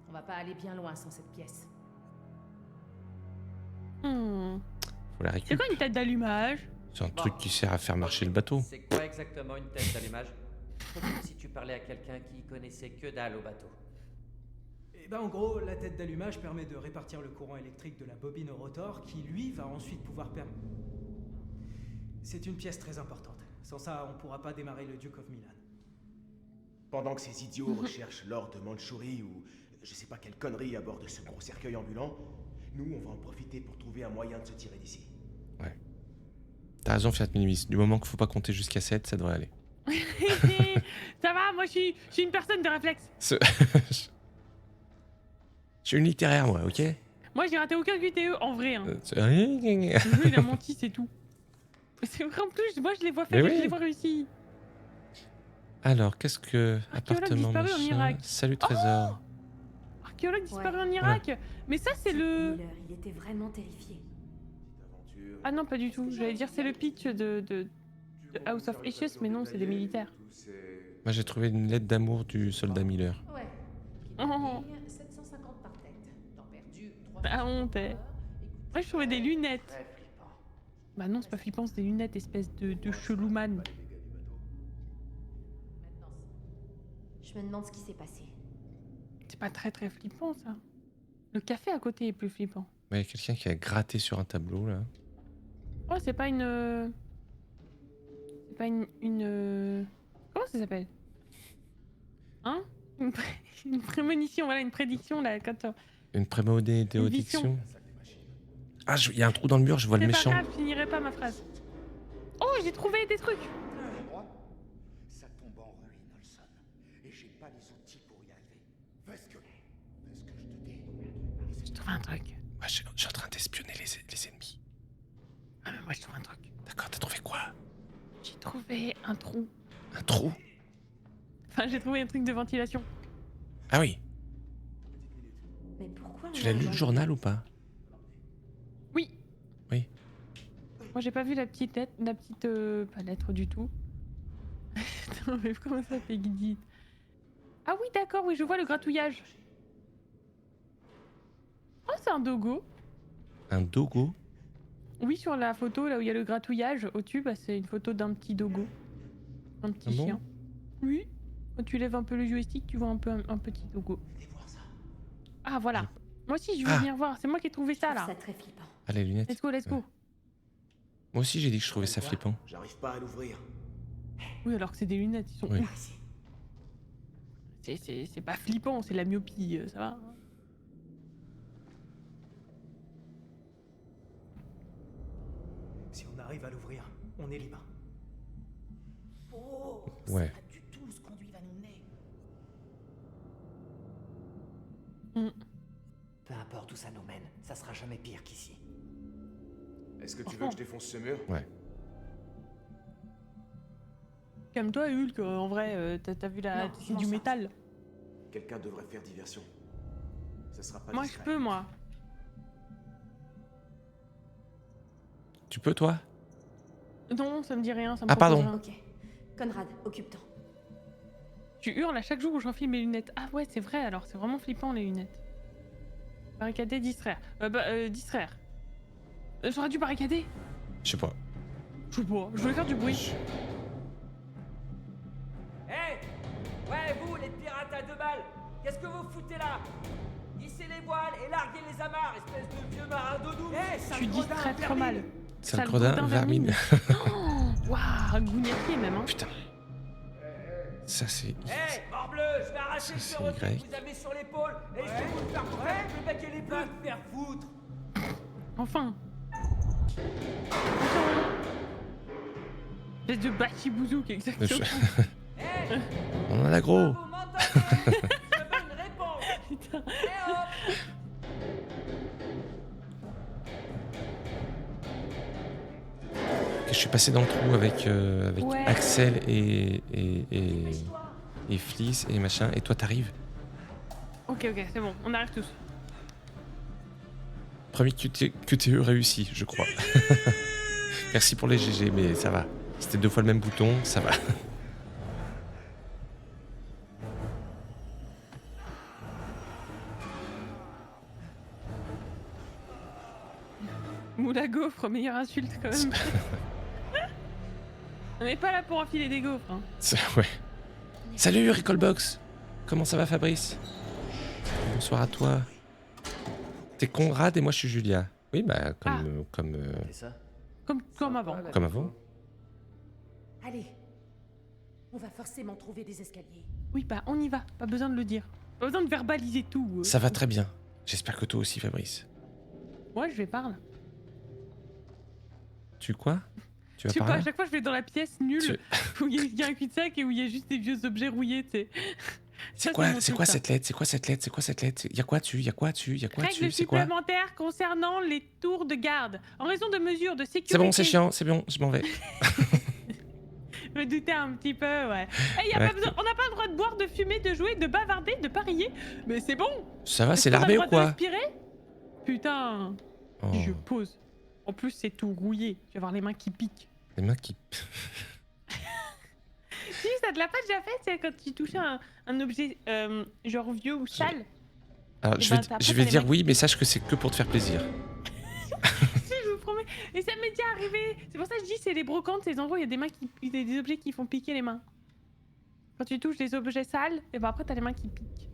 On va pas aller bien loin sans cette pièce. Faut la C'est récupérer. quoi une tête d'allumage? C'est un truc qui sert à faire marcher le bateau. C'est quoi exactement une tête d'allumage? Comme si tu parlais à quelqu'un qui connaissait que dalle au bateau. et ben en gros, la tête d'allumage permet de répartir le courant électrique de la bobine au rotor qui, lui, va ensuite pouvoir permettre... C'est une pièce très importante. Sans ça, on pourra pas démarrer le Duke of Milan. Pendant que ces idiots recherchent l'or de Mandchourie ou je sais pas quelle connerie à bord de ce gros cercueil ambulant, nous on va en profiter pour trouver un moyen de se tirer d'ici. T'as raison, Fiat Minimis. Du moment qu'il faut pas compter jusqu'à 7, ça devrait aller. Ça va, moi je suis une personne de réflexe. Je suis une littéraire, moi, ok? Moi j'ai raté aucun QTE en vrai. Hein. C'est- Le jeu il a menti, c'est tout. C'est vrai en plus, moi je les vois faire, Mais oui. je les vois réussir. Alors, qu'est-ce que. Archéologue Appartement disparu en machin. Irak. Salut, trésor. Archéologue disparu Ouais. en Irak. Mais ça c'est le... Miller, il était vraiment terrifié. Aventure. Ah non, pas du tout. J'allais dire c'est le pitch de House of Ashes, mais non, c'est des militaires. Moi, j'ai trouvé une lettre d'amour du soldat Miller. Ouais. Oh. 750 par tête. Temps perdu, 3 La honte, eh. Moi je trouvais des lunettes. Très flippant. Bah non, c'est pas flippant, c'est des lunettes, espèce de chelouman. Maintenant, Je Je me demande ce qui s'est passé. C'est pas très très flippant ça. Le café à côté est plus flippant. Ouais, quelqu'un qui a gratté sur un tableau là. Oh, c'est pas une. C'est pas une. Comment ça s'appelle? Hein? Une prémonition, voilà, une prédiction là. Quand Une prémonition. Ah, il y a un trou dans le mur, je vois le c'est pas méchant. grave, je finirai pas ma phrase. Oh, j'ai trouvé des trucs. Ça tombe en ruine, Olson. Et j'ai pas les outils pour y arriver. Fais ce que je te dis. J'ai trouvé un truc. Ouais, je suis en train d'espionner les ennemis. Ah, mais moi, je trouve un truc. D'accord, t'as trouvé quoi? J'ai trouvé un trou. Un trou? Enfin, j'ai trouvé un truc de ventilation. Ah oui. Mais pourquoi Tu l'as lu le journal ou pas? Oui. Oui. Moi, j'ai pas vu la petite lettre, pas lettre du tout. Attends, mais comment ça fait Guigui? Ah oui, d'accord, oui, je vois le gratouillage. Oh, c'est un dogo. Un dogo? Oui, sur la photo, là où il y a le gratouillage, au-dessus, bah, c'est une photo d'un petit dogo. Un petit Ah bon chien. Oui. Quand tu lèves un peu le joystick, tu vois un peu un petit dogo. Ah, voilà. Moi aussi, je veux bien voir. C'est moi qui ai trouvé ça, là. Ça très flippant. Ah, les lunettes. Let's go, let's go. Ouais. Moi aussi, j'ai dit que je trouvais ça flippant. J'arrive pas à l'ouvrir. Oui, alors que c'est des lunettes, ils sont Oui. ouf. C'est pas flippant, c'est la myopie, ça va. Si on arrive à l'ouvrir, on est libre. Oh, Ouais. c'est pas du tout ce qu'on lui va nous mener. Peu importe où ça nous mène, ça sera jamais pire qu'ici. Est-ce que tu veux que je défonce ce mur? Ouais. Calme-toi, Hulk, en vrai, t'as vu la... Non, je c'est m'en du sors. métal. Quelqu'un devrait faire diversion. Ça sera pas Moi, je discret. peux, moi. Tu peux, toi? Non, ça me dit rien, ça me Ah, propose pardon. rien. Ok. Conrad, occupe-toi. Tu hurles à chaque jour où j'enfile mes lunettes. Ah ouais, c'est vrai, alors c'est vraiment flippant, les lunettes. Barricader, distraire. Distraire. J'aurais dû barricader. Je sais pas. Je sais pas, je voulais faire du bruit. Hé Ouais, vous, les pirates à 2 balles, qu'est-ce que vous foutez là? Hissez les voiles et larguez les amarres, espèce de vieux marin doudou. Tu dis très très mal. Sale gredin, vermine. Oh, waouh, gougnafier même, hein. Putain. Ça, c'est... Hé, morbleu, je vais arracher le Ça, perroquet c'est que vous avez sur l'épaule et je vais vous le faire porter avec le bec et les boules. Te faire foutre. Enfin. Espèce de bachibouzouk, exactement. Hé, On en a gros. vous m'entendez? Je veux une réponse. Putain. Et hop. Je suis passé dans le trou avec Ouais. Axel et Fliss et machin. Et toi, t'arrives. Ok, c'est bon, on arrive tous. Premier QTE réussi, je crois. Merci pour les GG, mais ça va. C'était 2 fois le même bouton, ça va. Moula gaufre, meilleure insulte quand même. On n'est pas là pour enfiler des gaufres. Hein. Ouais. Salut Recallbox. Comment ça va, Fabrice? Bonsoir à toi. T'es Conrad et moi je suis Julia. Oui, bah comme C'est ça? Comme avant. comme avant. Allez, on va forcément trouver des escaliers. Oui, bah on y va, pas besoin de le dire. Pas besoin de verbaliser tout. Ça va très bien. J'espère que toi aussi, Fabrice. Moi, je vais par là. Tu quoi? Tu Je vas sais par pas, à là? chaque fois je vais dans la pièce nulle où il y a un cul-de-sac et où il y a juste des vieux objets rouillés, tu sais. C'est Ça, quoi, mon c'est truc, quoi ça. cette lettre? C'est quoi cette lettre? C'est quoi cette lettre? Y'a quoi dessus? Y'a quoi dessus? Y'a quoi Règles dessus? C'est quoi? supplémentaires concernant les tours de garde. En raison de mesures de sécurité. C'est bon, c'est chiant, c'est bon, je m'en vais. Je me doutais un petit peu, ouais. Et Ouais. on n'a pas le droit de boire, de fumer, de jouer, de bavarder, de parier. Mais c'est bon. Ça va, Est-ce c'est qu'on a l'armée le ou droit de quoi? respirer Putain. Oh, Je pose. En plus, c'est tout rouillé. Tu vas avoir les mains qui piquent. les mains qui... Si, ça te l'a pas déjà fait, c'est quand tu touchais un objet genre vieux ou sale. Alors, Eh je ben, vais, après, je t'as vais les dire mains oui, mais sache que c'est que pour te faire plaisir. Si, je vous promets. Et ça m'est déjà arrivé. C'est pour ça que je dis c'est les brocantes, ces endroits où il y a des mains qui, des objets qui font piquer les mains. Quand tu touches des objets sales, et ben après t'as les mains qui piquent.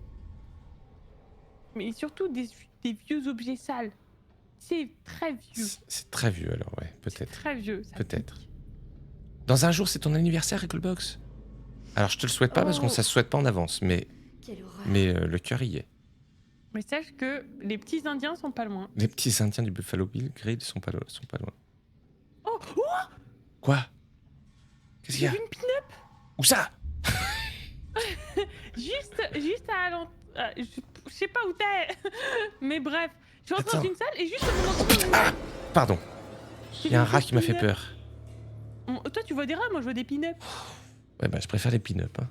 Mais surtout des vieux objets sales. C'est très vieux. C'est très vieux alors, ouais, C'est peut-être. très vieux. Ça Peut-être. pique. Dans un jour, c'est ton anniversaire, Recklebox. Alors, je te le souhaite pas parce qu'on Oh. ça se souhaite pas en avance, mais, Quelle horreur. le cœur y est. Mais sache que les petits indiens sont pas loin. Les petits indiens du Buffalo Bill Grill sont pas loin. Oh, oh Quoi? Qu'est-ce qu'il y j'ai a? vu une pin-up Où ça? juste à je sais pas où t'es. Mais bref, je suis rentrée dans Attends. une salle et juste au moment où Ah! Pardon. j'ai Il y a un vu une rat qui m'a fait pin-up. peur. Toi tu vois des rats, moi je vois des pin-up. Ouais, bah, je préfère les pin-up. Hein.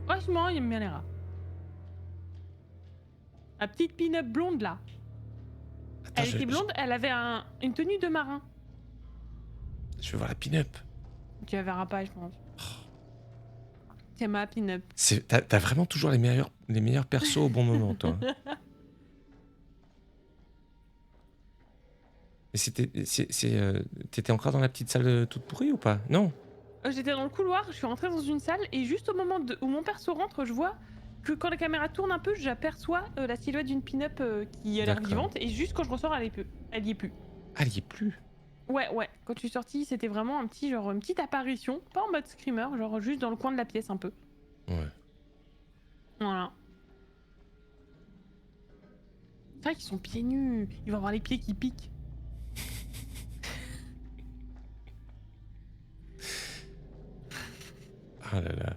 Franchement, j'aime bien les rats. La petite pin-up blonde là. Attends, Elle était blonde, elle avait une tenue de marin. je veux voir la pin-up. Tu la verras pas, je pense. C'est ma pin-up. T'as vraiment toujours les meilleurs persos au bon moment, toi. Mais t'étais encore dans la petite salle toute pourrie ou pas? Non. J'étais dans le couloir, je suis rentrée dans une salle et juste au moment où mon perso rentre, je vois que quand la caméra tourne un peu, j'aperçois la silhouette d'une pin-up qui a l'air D'accord. vivante et juste quand je ressors, elle y est plus. Ah, il y est plus. Ouais. Quand je suis sortie, c'était vraiment une petite apparition, pas en mode screamer, genre juste dans le coin de la pièce un peu. Ouais. Voilà. C'est vrai qu'ils sont pieds nus, ils vont avoir les pieds qui piquent. Ah là là.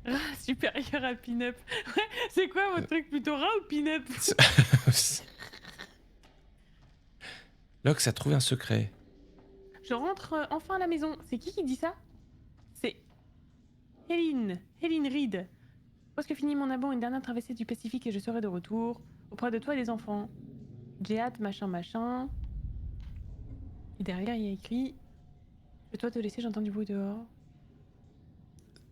Rat supérieur à pin-up. Ouais, c'est quoi votre truc plutôt rat ou pin-up? Lox a trouvé un secret. Je rentre enfin à la maison. C'est qui dit ça? C'est Hélène Reed. Lorsque finit mon abon, une dernière traversée du Pacifique et je serai de retour auprès de toi et des enfants. J'ai hâte, machin. Et derrière, il y a écrit je dois te laisser, j'entends du bruit dehors.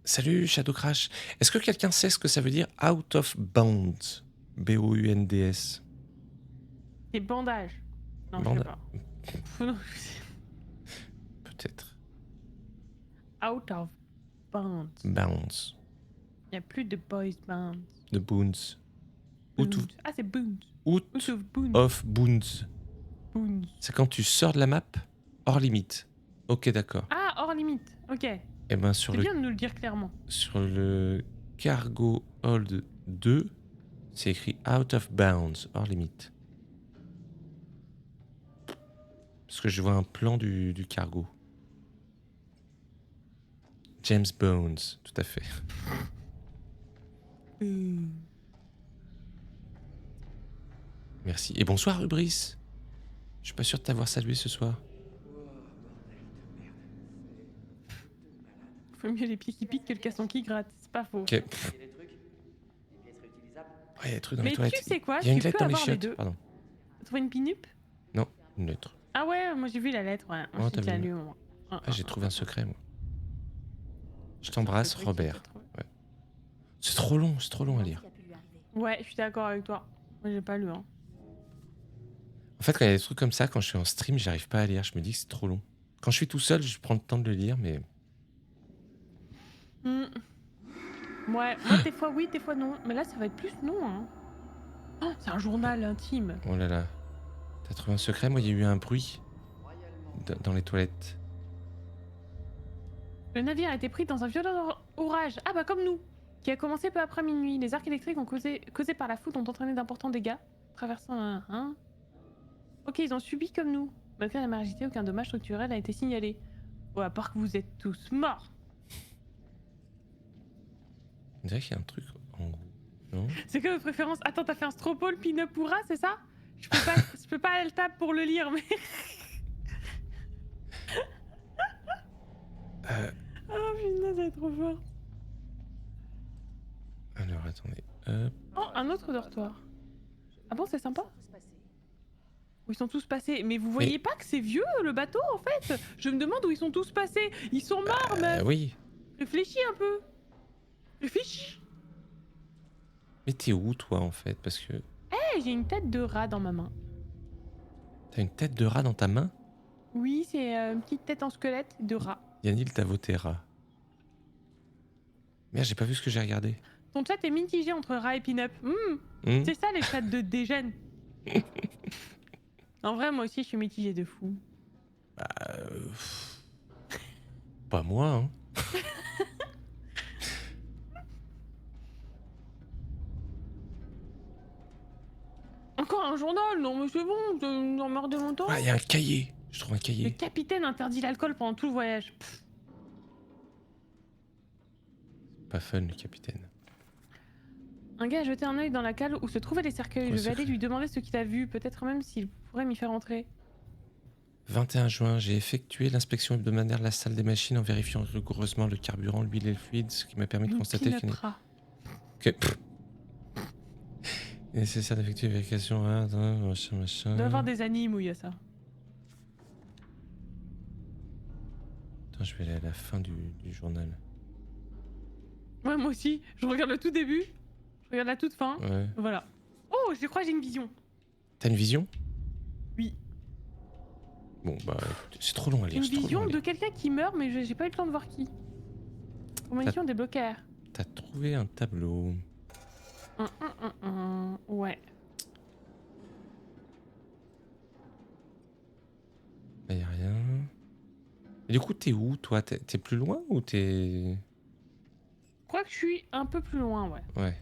Salut Shadow Crash. Est-ce que quelqu'un sait ce que ça veut dire out of bounds? B-O-U-N-D-S. Des bandages. Non, je sais pas. Non, je sais. Peut-être. Out of bounds. Bounds. Il n'y a plus de boys bounds. De boons. Out of, Ah, c'est boons. out Out of boons. of boons. Boons. C'est quand tu sors de la map hors limite. Ok, d'accord. Ah, hors limite. Ok. Et ben sur C'est le bien de nous le dire clairement. Sur le Cargo Hold 2, c'est écrit Out of Bounds, hors limite. Parce que je vois un plan du cargo. James Bones, tout à fait. Merci. Et bonsoir, Ubris. Je suis pas sûr de t'avoir salué ce soir. Faut mieux les pieds qui piquent que le casson qui gratte. C'est pas faux. Ok. Ouais, il y a des trucs dans les Mais toilettes. tu sais quoi, Il y a une tu lettre peux dans les avoir les chiottes. deux. Pardon. T'as trouvé une pinup? Non, une lettre. Ah ouais, moi j'ai vu la lettre, ouais. Oh, Moi, t'as j'ai déjà vu. lu, moi. Ah, j'ai trouvé un secret, moi. Je t'embrasse, C'est vrai Robert. qu'il faut trouver. Ouais. C'est trop long à lire. Ouais, je suis d'accord avec toi. Moi j'ai pas lu, hein. En fait, quand il y a des trucs comme ça, quand je suis en stream, j'arrive pas à lire. Je me dis que c'est trop long. Quand je suis tout seul, je prends le temps de le lire, mais... Ouais, moi des fois oui, des fois non. Mais là ça va être plus non, hein. Oh, c'est un journal intime. Oh là là. T'as trouvé un secret? Moi, il y a eu un bruit dans les toilettes. Le navire a été pris dans un violent orage. Ah bah comme nous. Qui a commencé peu après minuit. Les arcs électriques causés par la foudre ont entraîné d'importants dégâts. Traversant un... Ok, ils ont subi comme nous. Malgré la margité, aucun dommage structurel a été signalé. Ouais, à part que vous êtes tous morts. On dirait qu'il y a un truc en gros. Non? C'est quoi votre préférence? Attends, t'as fait un stropole pin-up ou rat, c'est ça? Je peux pas le taper pour le lire, mais... Oh putain, c'est trop fort. Alors, attendez. Hop. Oh, un autre dortoir. Ah bon, c'est sympa? Où ils sont tous passés. Mais vous voyez pas que c'est vieux, le bateau, en fait? Je me demande où ils sont tous passés. Ils sont morts, meuf. Oui. Réfléchis un peu. Réfléchis. Mais t'es où, toi, en fait? Parce que... Hey, j'ai une tête de rat dans ma main. T'as une tête de rat dans ta main? Oui, c'est une petite tête en squelette de rat. Yanil, t'as voté rat. Merde, j'ai pas vu ce que j'ai regardé. Ton chat est mitigé entre rat et pin-up. C'est ça les chats de dégène. En vrai, moi aussi, je suis mitigée de fou. Pas moi, hein. Encore un journal? Non, mais c'est bon, t'en meurs de longtemps. Ah, il y a un cahier. Je trouve un Le cahier. capitaine interdit l'alcool pendant tout le voyage. Pff. Pas fun, le capitaine. Un gars a jeté un œil dans la cale où se trouvaient les cercueils. Trop Je vais aller secret. lui demander ce qu'il a vu, peut-être même s'il pourrait m'y faire entrer. 21 juin, j'ai effectué l'inspection hebdomadaire de la salle des machines en vérifiant rigoureusement le carburant, l'huile et le fluide, ce qui m'a permis de constater qu'il n'est nécessaire d'effectuer une vérification. Machin, machin. Il doit y avoir des animes où il y a ça. Attends, je vais aller à la fin du journal. Ouais, moi aussi. Je regarde le tout début. Je regarde la toute fin. Ouais. Voilà. Oh, je crois que j'ai une vision. T'as une vision? Oui. Bon, bah, écoute, c'est trop long à lire. Une c'est trop long vision à de lire. quelqu'un qui meurt, mais j'ai pas eu le temps de voir qui. Promotion débloquée. T'as trouvé un tableau. Ouais. Là, y a rien. Et du coup, t'es où, toi? T'es plus loin ou t'es... Je crois que je suis un peu plus loin, ouais. Ouais.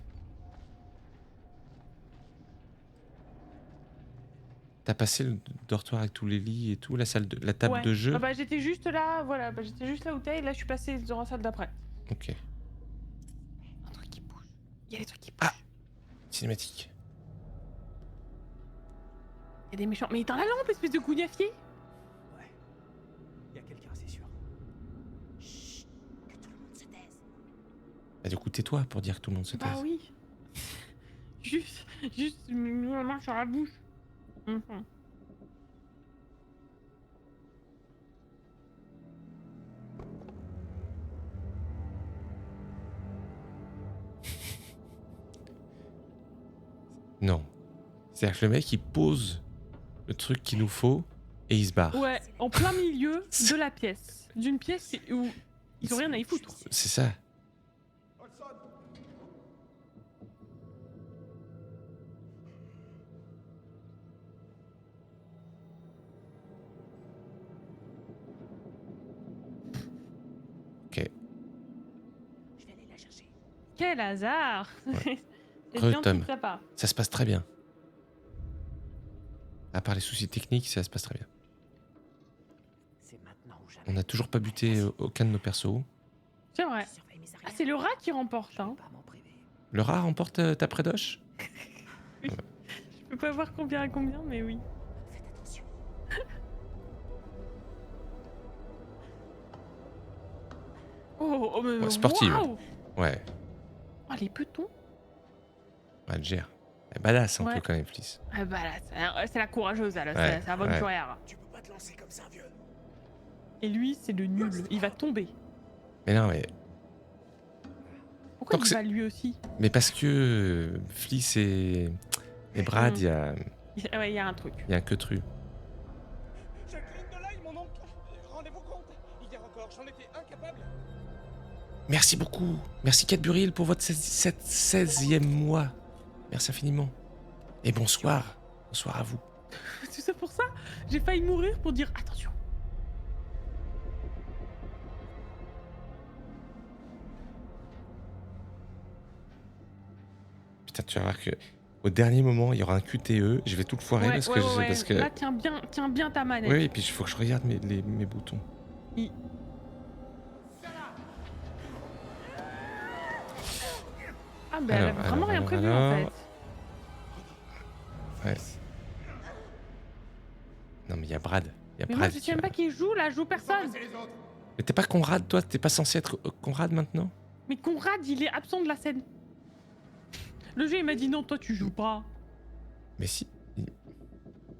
T'as passé le dortoir avec tous les lits et tout, la table Ouais. de jeu? Ah bah j'étais juste là, voilà, bah, j'étais juste là où t'es et là je suis passé dans la salle d'après. Ok. Un truc qui bouge. Il y a des trucs qui bougent. Ah, cinématique. Il y a des méchants. Mais éteins la lampe, espèce de gougnafier. Ouais. Il y a quelqu'un, c'est sûr. Chut, que tout le monde se taise. Bah, du coup, tais-toi pour dire que tout le monde se taise. Bah oui. juste la main sur la bouche. Non. C'est-à-dire que le mec, il pose le truc qu'il nous faut et il se barre. Ouais, en plein milieu de la pièce. D'une pièce où ils ont rien à y foutre. C'est ça. Ok. Je vais aller la chercher. Quel hasard. Ouais. C'est Re, bien Tom. de sa part. Ça se passe très bien. À part les soucis techniques, ça se passe très bien. C'est maintenant ou jamais. On n'a toujours pas buté aucun de nos persos. C'est vrai. Surveille mes Ah, arrières. c'est le rat qui remporte, Je vais hein. pas m'en priver. Le rat remporte ta prédoche? Je peux pas voir combien à combien, mais oui. Faites attention. Oh, mais Ouais, sportive. waouh. Ouais. Oh, les petons. Ouais, elle gère. Elle est badass un Ouais. peu quand même, Fliss. Ah bah là, c'est la courageuse, là. Ouais, C'est la bonne ouais. courrière. Tu peux pas te lancer comme ça, vieux. Et lui, c'est le nul. Il va tomber. Mais non, mais... Pourquoi Tant que il c'est- va lui aussi? Mais parce que Fliss et Brad, il y a Ouais, il y a un truc. un queutru. Je cligne de l'œil, mon oncle. Rendez-vous compte, hier encore, j'en étais incapable. Merci beaucoup. Merci Cadburil pour votre 16e mois. Merci infiniment. Et bonsoir. Bonsoir à vous. C'est ça pour ça? J'ai failli mourir pour dire attention. Putain, tu vas voir que au dernier moment, il y aura un QTE. Je vais tout le foirer Ouais, parce ouais, que... ouais, ouais. Parce que... Là, tiens bien ta manette. Oui, et puis il faut que je regarde mes boutons. Ah, bah elle a vraiment rien prévu en fait. Ouais. Non, mais il y a Brad. Il y a Mais Brad moi, je qui sais même va- pas qui joue là, je joue personne. Mais t'es pas Conrad, toi? T'es pas censé être Conrad maintenant? Mais Conrad, il est absent de la scène. Le jeu, il m'a dit non, toi, tu joues pas. Mais si...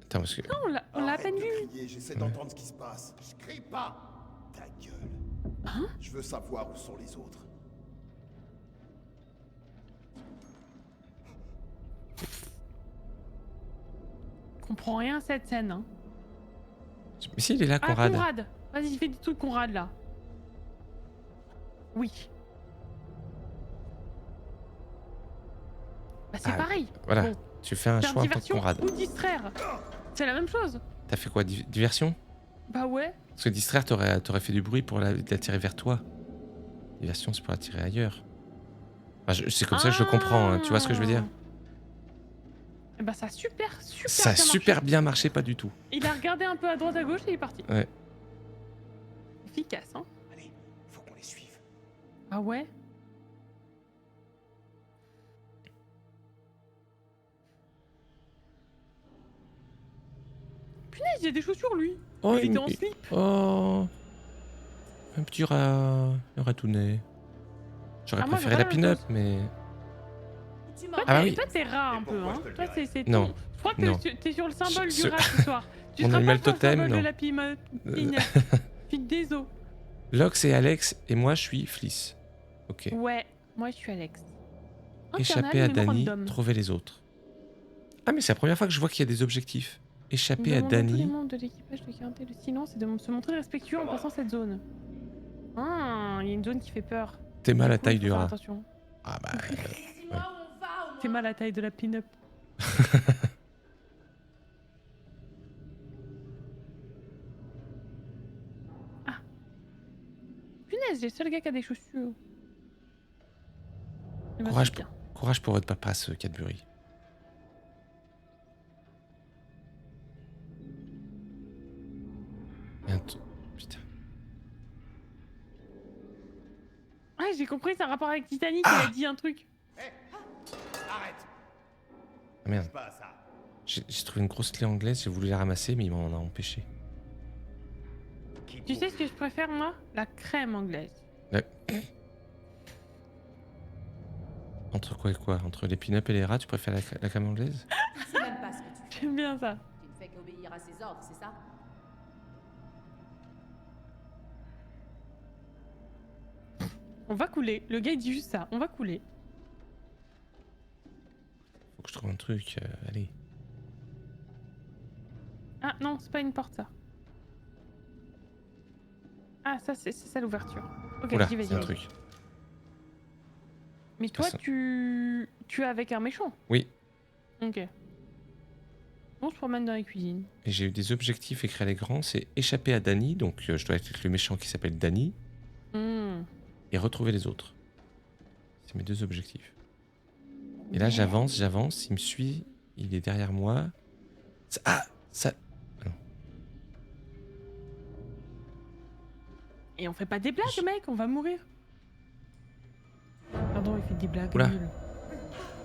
Attends, parce que... Non, on l'a à peine vu. J'essaie d'entendre ce qui se passe. Je crie pas. Ta gueule. Hein? Je veux savoir où sont les autres. Je comprends rien à cette scène. Hein. Mais si, il est là, Ah, Conrad. Conrad. Vas-y, fais des trucs Conrad, là. Oui. Bah, c'est Ah, pareil. Voilà, Bon. tu fais un Faire choix en tant que diversion Conrad. ou distraire. C'est la même chose. T'as fait quoi, diversion? Bah ouais. Parce que distraire, t'aurais fait du bruit pour l'attirer vers toi. Diversion, c'est pour l'attirer ailleurs. Enfin, c'est comme ça que je le comprends, hein. Tu vois ce que je veux dire? Eh bah ça a super Ça a bien super marché. bien marché, pas du tout. Il a regardé un peu à droite à gauche et il est parti. Ouais. Efficace, hein. Allez, faut qu'on les suive. Ah ouais. Punaise, il y a des chaussures lui. Oh, Il était en slip. Oh, un petit ratounet. J'aurais Ah, moi, préféré j'ai la pas la même pin-up, mais... Toi, Ah bah oui. toi, t'es rat un Et peu, pourquoi hein. je peux le Toi, virer c'est Non. ton- Je crois Non. que t'es sur le symbole Ce- du rat ce soir. Tu Mon seras animal pas sur le totem, symbole non. de la pin-up. Je suis désolé. Lox et Alex, et moi, je suis Fliss. Ok. Ouais, moi je suis Alex. Échapper à Infernal, mais Danny, random. trouver les autres. Ah, mais c'est la première fois que je vois qu'il y a des objectifs. Nous Échapper à demandons à tous les Danny. membres de l'équipage de garder le silence et de se montrer respectueux en passant cette zone. Ah, il y a une zone qui fait peur. T'es mal à la Faut taille du faire rat. attention. Ah bah... Dis-moi où on va au moins. T'es mal à la taille de la pin-up. Ah. Punaise, j'ai le seul gars qui a des chaussures. Eh ben, Courage, c'est bien. Courage pour votre papa, ce Cadbury. Putain. Ah, j'ai compris, c'est un rapport avec Titanic, Ah il a dit un truc. Arrête. Ah merde. C'est pas ça. J'ai trouvé une grosse clé anglaise, j'ai voulu la ramasser, mais il m'en a empêché. Tu sais ce que je préfère, moi? La crème anglaise. Entre quoi et quoi? Entre les pin-up et les rats, tu préfères la crème anglaise? Tu sais même pas ce que tu fais. J'aime bien ça. Tu ne fais qu'obéir à ses ordres, c'est ça? On va couler. Le gars, il dit juste ça. On va couler. Faut que je trouve un truc, allez. Ah non, c'est pas une porte, ça. Ah, ça, c'est ça l'ouverture. Ok, Oula, vas-y, c'est un vas-y. truc. Mais toi, ça. tu es avec un méchant? Oui. Ok. On se promène dans la cuisine. Et j'ai eu des objectifs écrits à l'écran, c'est échapper à Danny, donc je dois être avec le méchant qui s'appelle Danny, et retrouver les autres. C'est mes 2 objectifs. Et là, j'avance, il me suit, il est derrière moi. Ah, ça... Ah non. Et on fait pas des blagues, mec, on va mourir. Pardon, il fait des blagues Oula. nulles.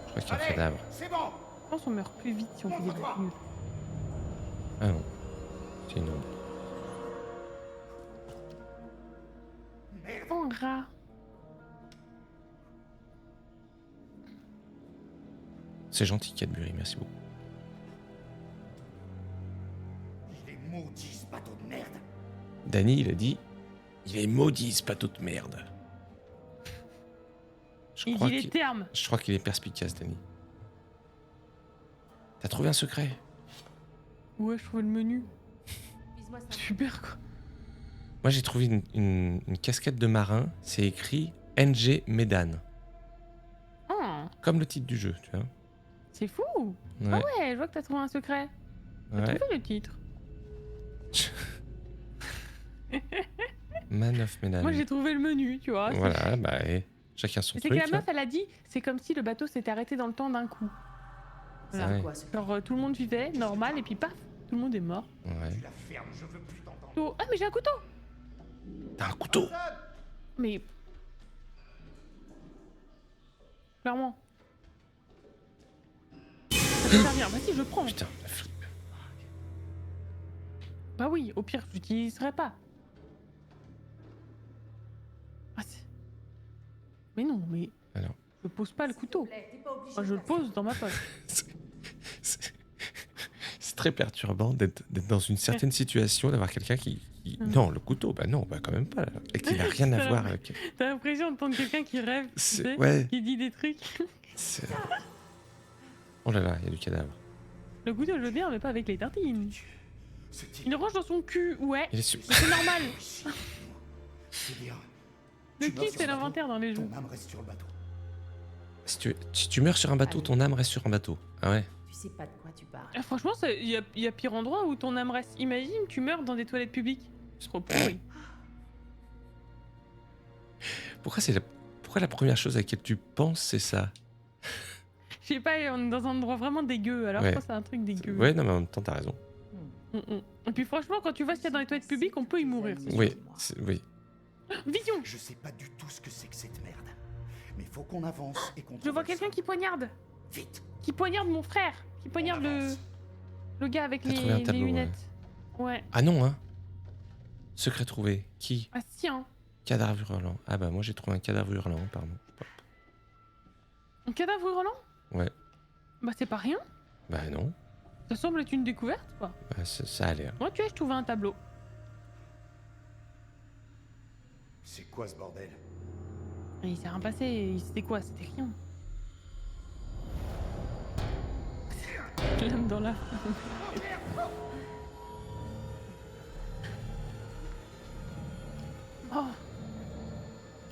Je crois qu'il y a un cadavre. C'est bon. Je pense qu'on meurt plus vite si on fait des blagues nulles. Ah non. C'est une ombre. Oh, rat. C'est gentil, Cadbury, merci beaucoup. Il est maudit, ce bateau de merde. Danny, il a dit... Il est maudit, ce bateau de merde. Il dit les termes. Je crois qu'il est perspicace, Danny. T'as trouvé un secret? Ouais, je trouve le menu. Vise-moi ça. Super, quoi. Moi, j'ai trouvé une casquette de marin. C'est écrit NG Medan. Oh, Comme le titre du jeu, tu vois. c'est fou. Ouais. Ah ouais, je vois que t'as trouvé un secret. T'as Ouais. trouvé le titre. Man of Medan. Moi, j'ai trouvé le menu, tu vois. Voilà, bah, chacun son C'est que truc. la meuf, hein. elle a dit, c'est comme si le bateau s'était arrêté dans le temps d'un coup. C'est Ouais. quoi ce Genre, tout le monde vivait, normal, et puis paf, tout le monde est mort. Ouais. Tu la fermes, je veux plus t'entendre. Oh, ah, mais j'ai un couteau. T'as un couteau? Mais... Clairement. Ça peut servir. Vas-y, je prends. Putain, la flip. Bah oui, au pire, je l'utiliserai pas. Ah, mais non, mais... Alors. Je pose pas le couteau. T'es pas obligé Moi, je de le faire pose dans ma poche. C'est très perturbant d'être dans une certaine situation, d'avoir quelqu'un qui... Non, le couteau, bah non, bah quand même pas. Là. Et qui n'a rien à voir avec... T'as l'impression d'entendre quelqu'un qui rêve, tu sais, Ouais. qui dit des trucs. Oh là là, il y a du cadavre. Le couteau, je veux bien, mais pas avec les tartines. Il range dans son cul, ouais. Il est su- C'est normal. C'est bien. Le Tu meurs kiff, sur c'est le bateau, l'inventaire dans les jeux. Ton âme reste sur le bateau. Si tu meurs sur un bateau, ton âme reste sur un bateau. Ah ouais. Tu sais pas de quoi tu parles. Franchement, il y a pire endroit où ton âme reste. Imagine, tu meurs dans des toilettes publiques. C'est trop pourri. Pourquoi la première chose à laquelle tu penses, c'est ça? Je sais pas, on est dans un endroit vraiment dégueu. Alors Ouais. je pense que c'est un truc dégueu. Ouais, non, mais en même temps, t'as raison. Et puis franchement, quand tu vois ce qu'il y a dans les toilettes publiques, on peut y mourir. Oui, oui. Vision! Je sais pas du tout ce que c'est que cette merde. Mais faut qu'on avance et qu'on... Je vois quelqu'un qui poignarde. Vite. Qui poignarde mon frère. Qui poignarde le gars avec T'as trouvé un les tableau, lunettes. Ouais. Ah non, hein. Secret trouvé. Qui? Ah si, hein. Cadavre hurlant. Ah bah moi j'ai trouvé un cadavre hurlant, pardon. Un cadavre hurlant? Ouais. Bah c'est pas rien. Bah non. Ça semble être une découverte, quoi. Bah, ça a l'air. Moi, tu vois, je trouvais un tableau. C'est quoi ce bordel? Et il s'est rien passé. C'était quoi? C'était rien. L'âme dans la... Oh.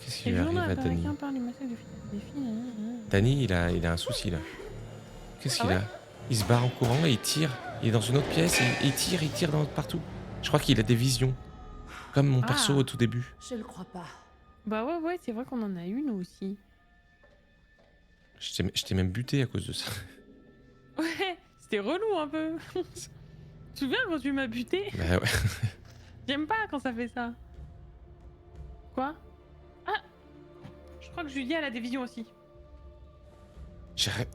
Qu'est-ce Et qui lui le arrive journal à Danny? américain parle du massacre des filles. Danny, il a un souci là. Qu'est-ce qu'il Ah ouais? a? Il se barre en courant et il tire. Il est dans une autre pièce et il tire partout. Je crois qu'il a des visions. Comme mon perso Ah. au tout début. Je le crois pas. Bah ouais, c'est vrai qu'on en a une aussi. Je t'ai même buté à cause de ça. Ouais, c'était relou un peu. Tu te souviens quand tu m'as buté? Bah ouais. J'aime pas quand ça fait ça. Quoi? Ah! Je crois que Julie, elle a des visions aussi.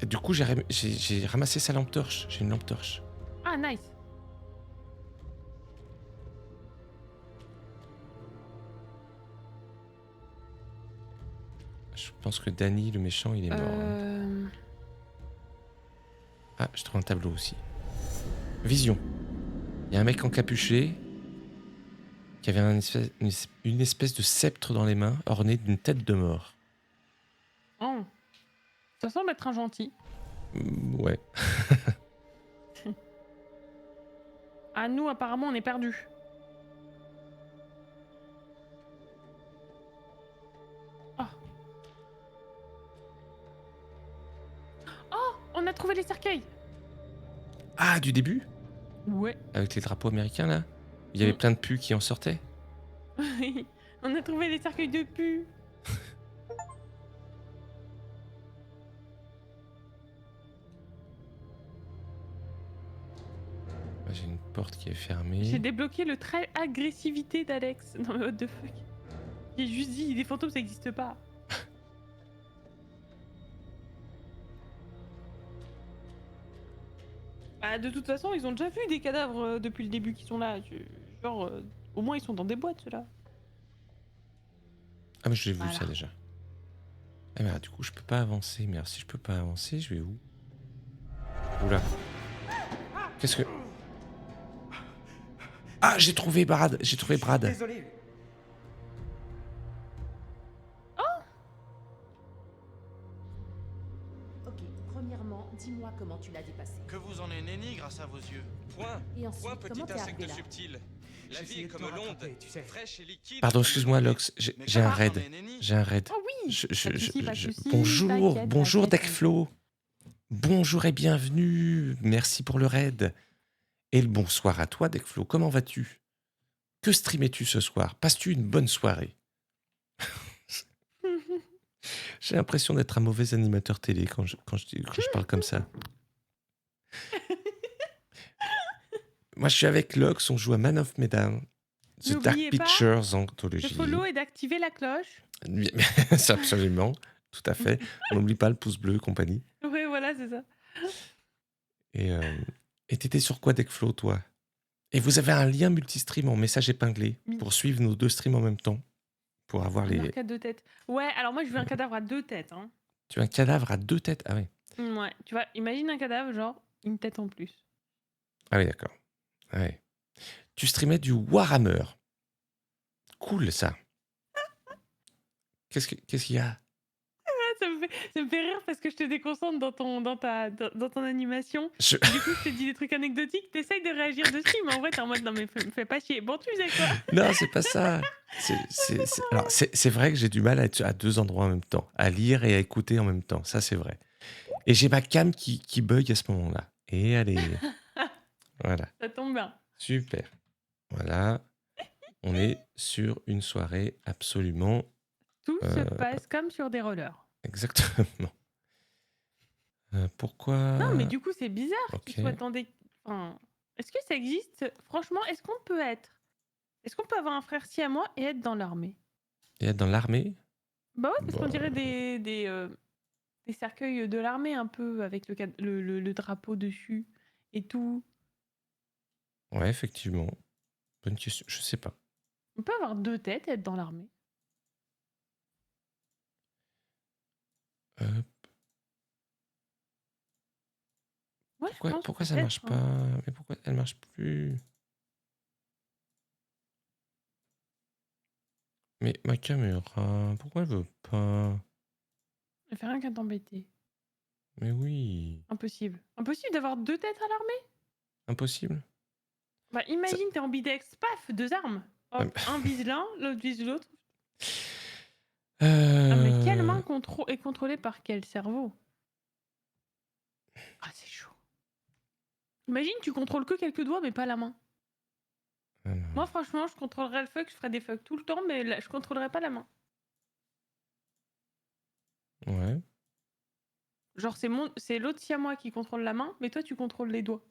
Du coup, j'ai ramassé sa lampe torche. J'ai une lampe torche. Ah, nice. Je pense que Danny, le méchant, il est mort. hein. Ah, je trouve un tableau aussi. Vision. Il y a un mec encapuché qui avait une espèce de sceptre dans les mains orné d'une tête de mort. Oh. Ça semble être un gentil. Ouais. Ah, nous, apparemment, on est perdus. Oh. Oh, on a trouvé les cercueils. Ah, du début? Ouais. Avec les drapeaux américains, là? Il y avait plein de pus qui en sortaient? On a trouvé les cercueils de pu. J'ai une porte qui est fermée. J'ai débloqué le trait agressivité d'Alex. Non mais what the fuck. J'ai juste dit, les fantômes ça existe pas. Bah de toute façon, ils ont déjà vu des cadavres depuis le début qui sont là. Genre, au moins ils sont dans des boîtes ceux-là. Ah, mais j'ai vu Voilà. ça déjà. Ah, mais alors, du coup, je peux pas avancer. Mais alors, si je peux pas avancer, je vais où? Oula. Qu'est-ce que... Ah, j'ai trouvé Brad. J'ai trouvé Brad. Désolé. Ok, premièrement, dis-moi comment tu l'as dépassé. Que vous en êtes nenni grâce à vos yeux. Point. Et ensuite, Point, comment petit t'es insecte arrivé là? subtil. La J'ai vie essayé est de comme te l'onde, rattraper, tu sais. fraîche et liquide. Pardon, comme excuse-moi, l'onde. Lox. J'ai Mais j'ai un comment raid. t'en es nenni? J'ai un raid. Oh oui. Pas de soucis, pas de soucis, Bonjour, t'inquiète, bonjour t'inquiète. Decflo. Bonjour et bienvenue. Merci pour le raid. Et le bonsoir à toi, Decflo. Comment vas-tu? Que streamais-tu ce soir? Passes-tu une bonne soirée? J'ai l'impression d'être un mauvais animateur télé quand je parle comme ça. Moi, je suis avec Lox, on joue à Man of Medan, The Dark N'oubliez pas Pictures De Anthology. follow et d'activer la cloche. C'est absolument, tout à fait. On n'oublie pas le pouce bleu et compagnie. Ouais, voilà, c'est ça. Et t'étais sur quoi, Decflo, toi? Et vous avez un lien multistream en message épinglé pour suivre nos deux streams en même temps. Pour avoir Un les... arc à 2 têtes. Ouais, alors moi je veux un cadavre à 2 têtes. Hein. Tu as un cadavre à 2 têtes? Ah oui. Ouais, tu vois, imagine un cadavre, genre une tête en plus. Ah oui, d'accord. Ah ouais. Tu streamais du Warhammer. Cool, ça. Qu'est-ce qu'il y a? Ah, ça me ça me fait rire parce que je te déconcentre dans ton animation. Je- Du coup, je te dis des trucs anecdotiques, t'essayes de réagir dessus, mais en vrai, t'es en mode non, mais me fais pas chier. Bon, tu sais quoi? Non, c'est pas ça. Alors, c'est vrai que j'ai du mal à être à deux endroits en même temps, à lire et à écouter en même temps. Ça, c'est vrai. Et j'ai ma cam qui bug à ce moment-là. Et allez, voilà, Ça tombe bien. super. Voilà, on est sur une soirée absolument Tout se passe comme sur des rollers. exactement. Pourquoi Non, mais du coup, c'est bizarre Ok. qu'ils soient dans des. Enfin, est-ce que ça existe? Franchement, est-ce qu'on peut être. Est-ce qu'on peut avoir un frère siamois et être dans l'armée? Et être dans l'armée? Bah ouais, parce Bah, qu'on dirait des cercueils de l'armée un peu avec le drapeau dessus et tout. ouais, effectivement. Bonne question. Je sais pas. On peut avoir deux têtes et être dans l'armée. Euh, Ouais, je pense pourquoi ça peut-être, marche hein. pas? Mais pourquoi elle marche plus? Mais ma caméra, pourquoi elle veut pas? Elle fait rien qu'à t'embêter. Mais oui, Impossible. Impossible d'avoir deux têtes à l'armée? impossible. Bah imagine, t'es ambidex, paf, deux armes. Hop, Ouais. un vise l'un, l'autre vise l'autre. Ah mais quelle main est contrôlée par quel cerveau? Ah c'est chaud. Imagine, tu contrôles que quelques doigts mais pas la main. Moi franchement, je contrôlerais le fuck, je ferais des fucks tout le temps, mais là, je contrôlerais pas la main. Ouais. Genre c'est l'autre siamois qui contrôle la main, mais toi tu contrôles les doigts.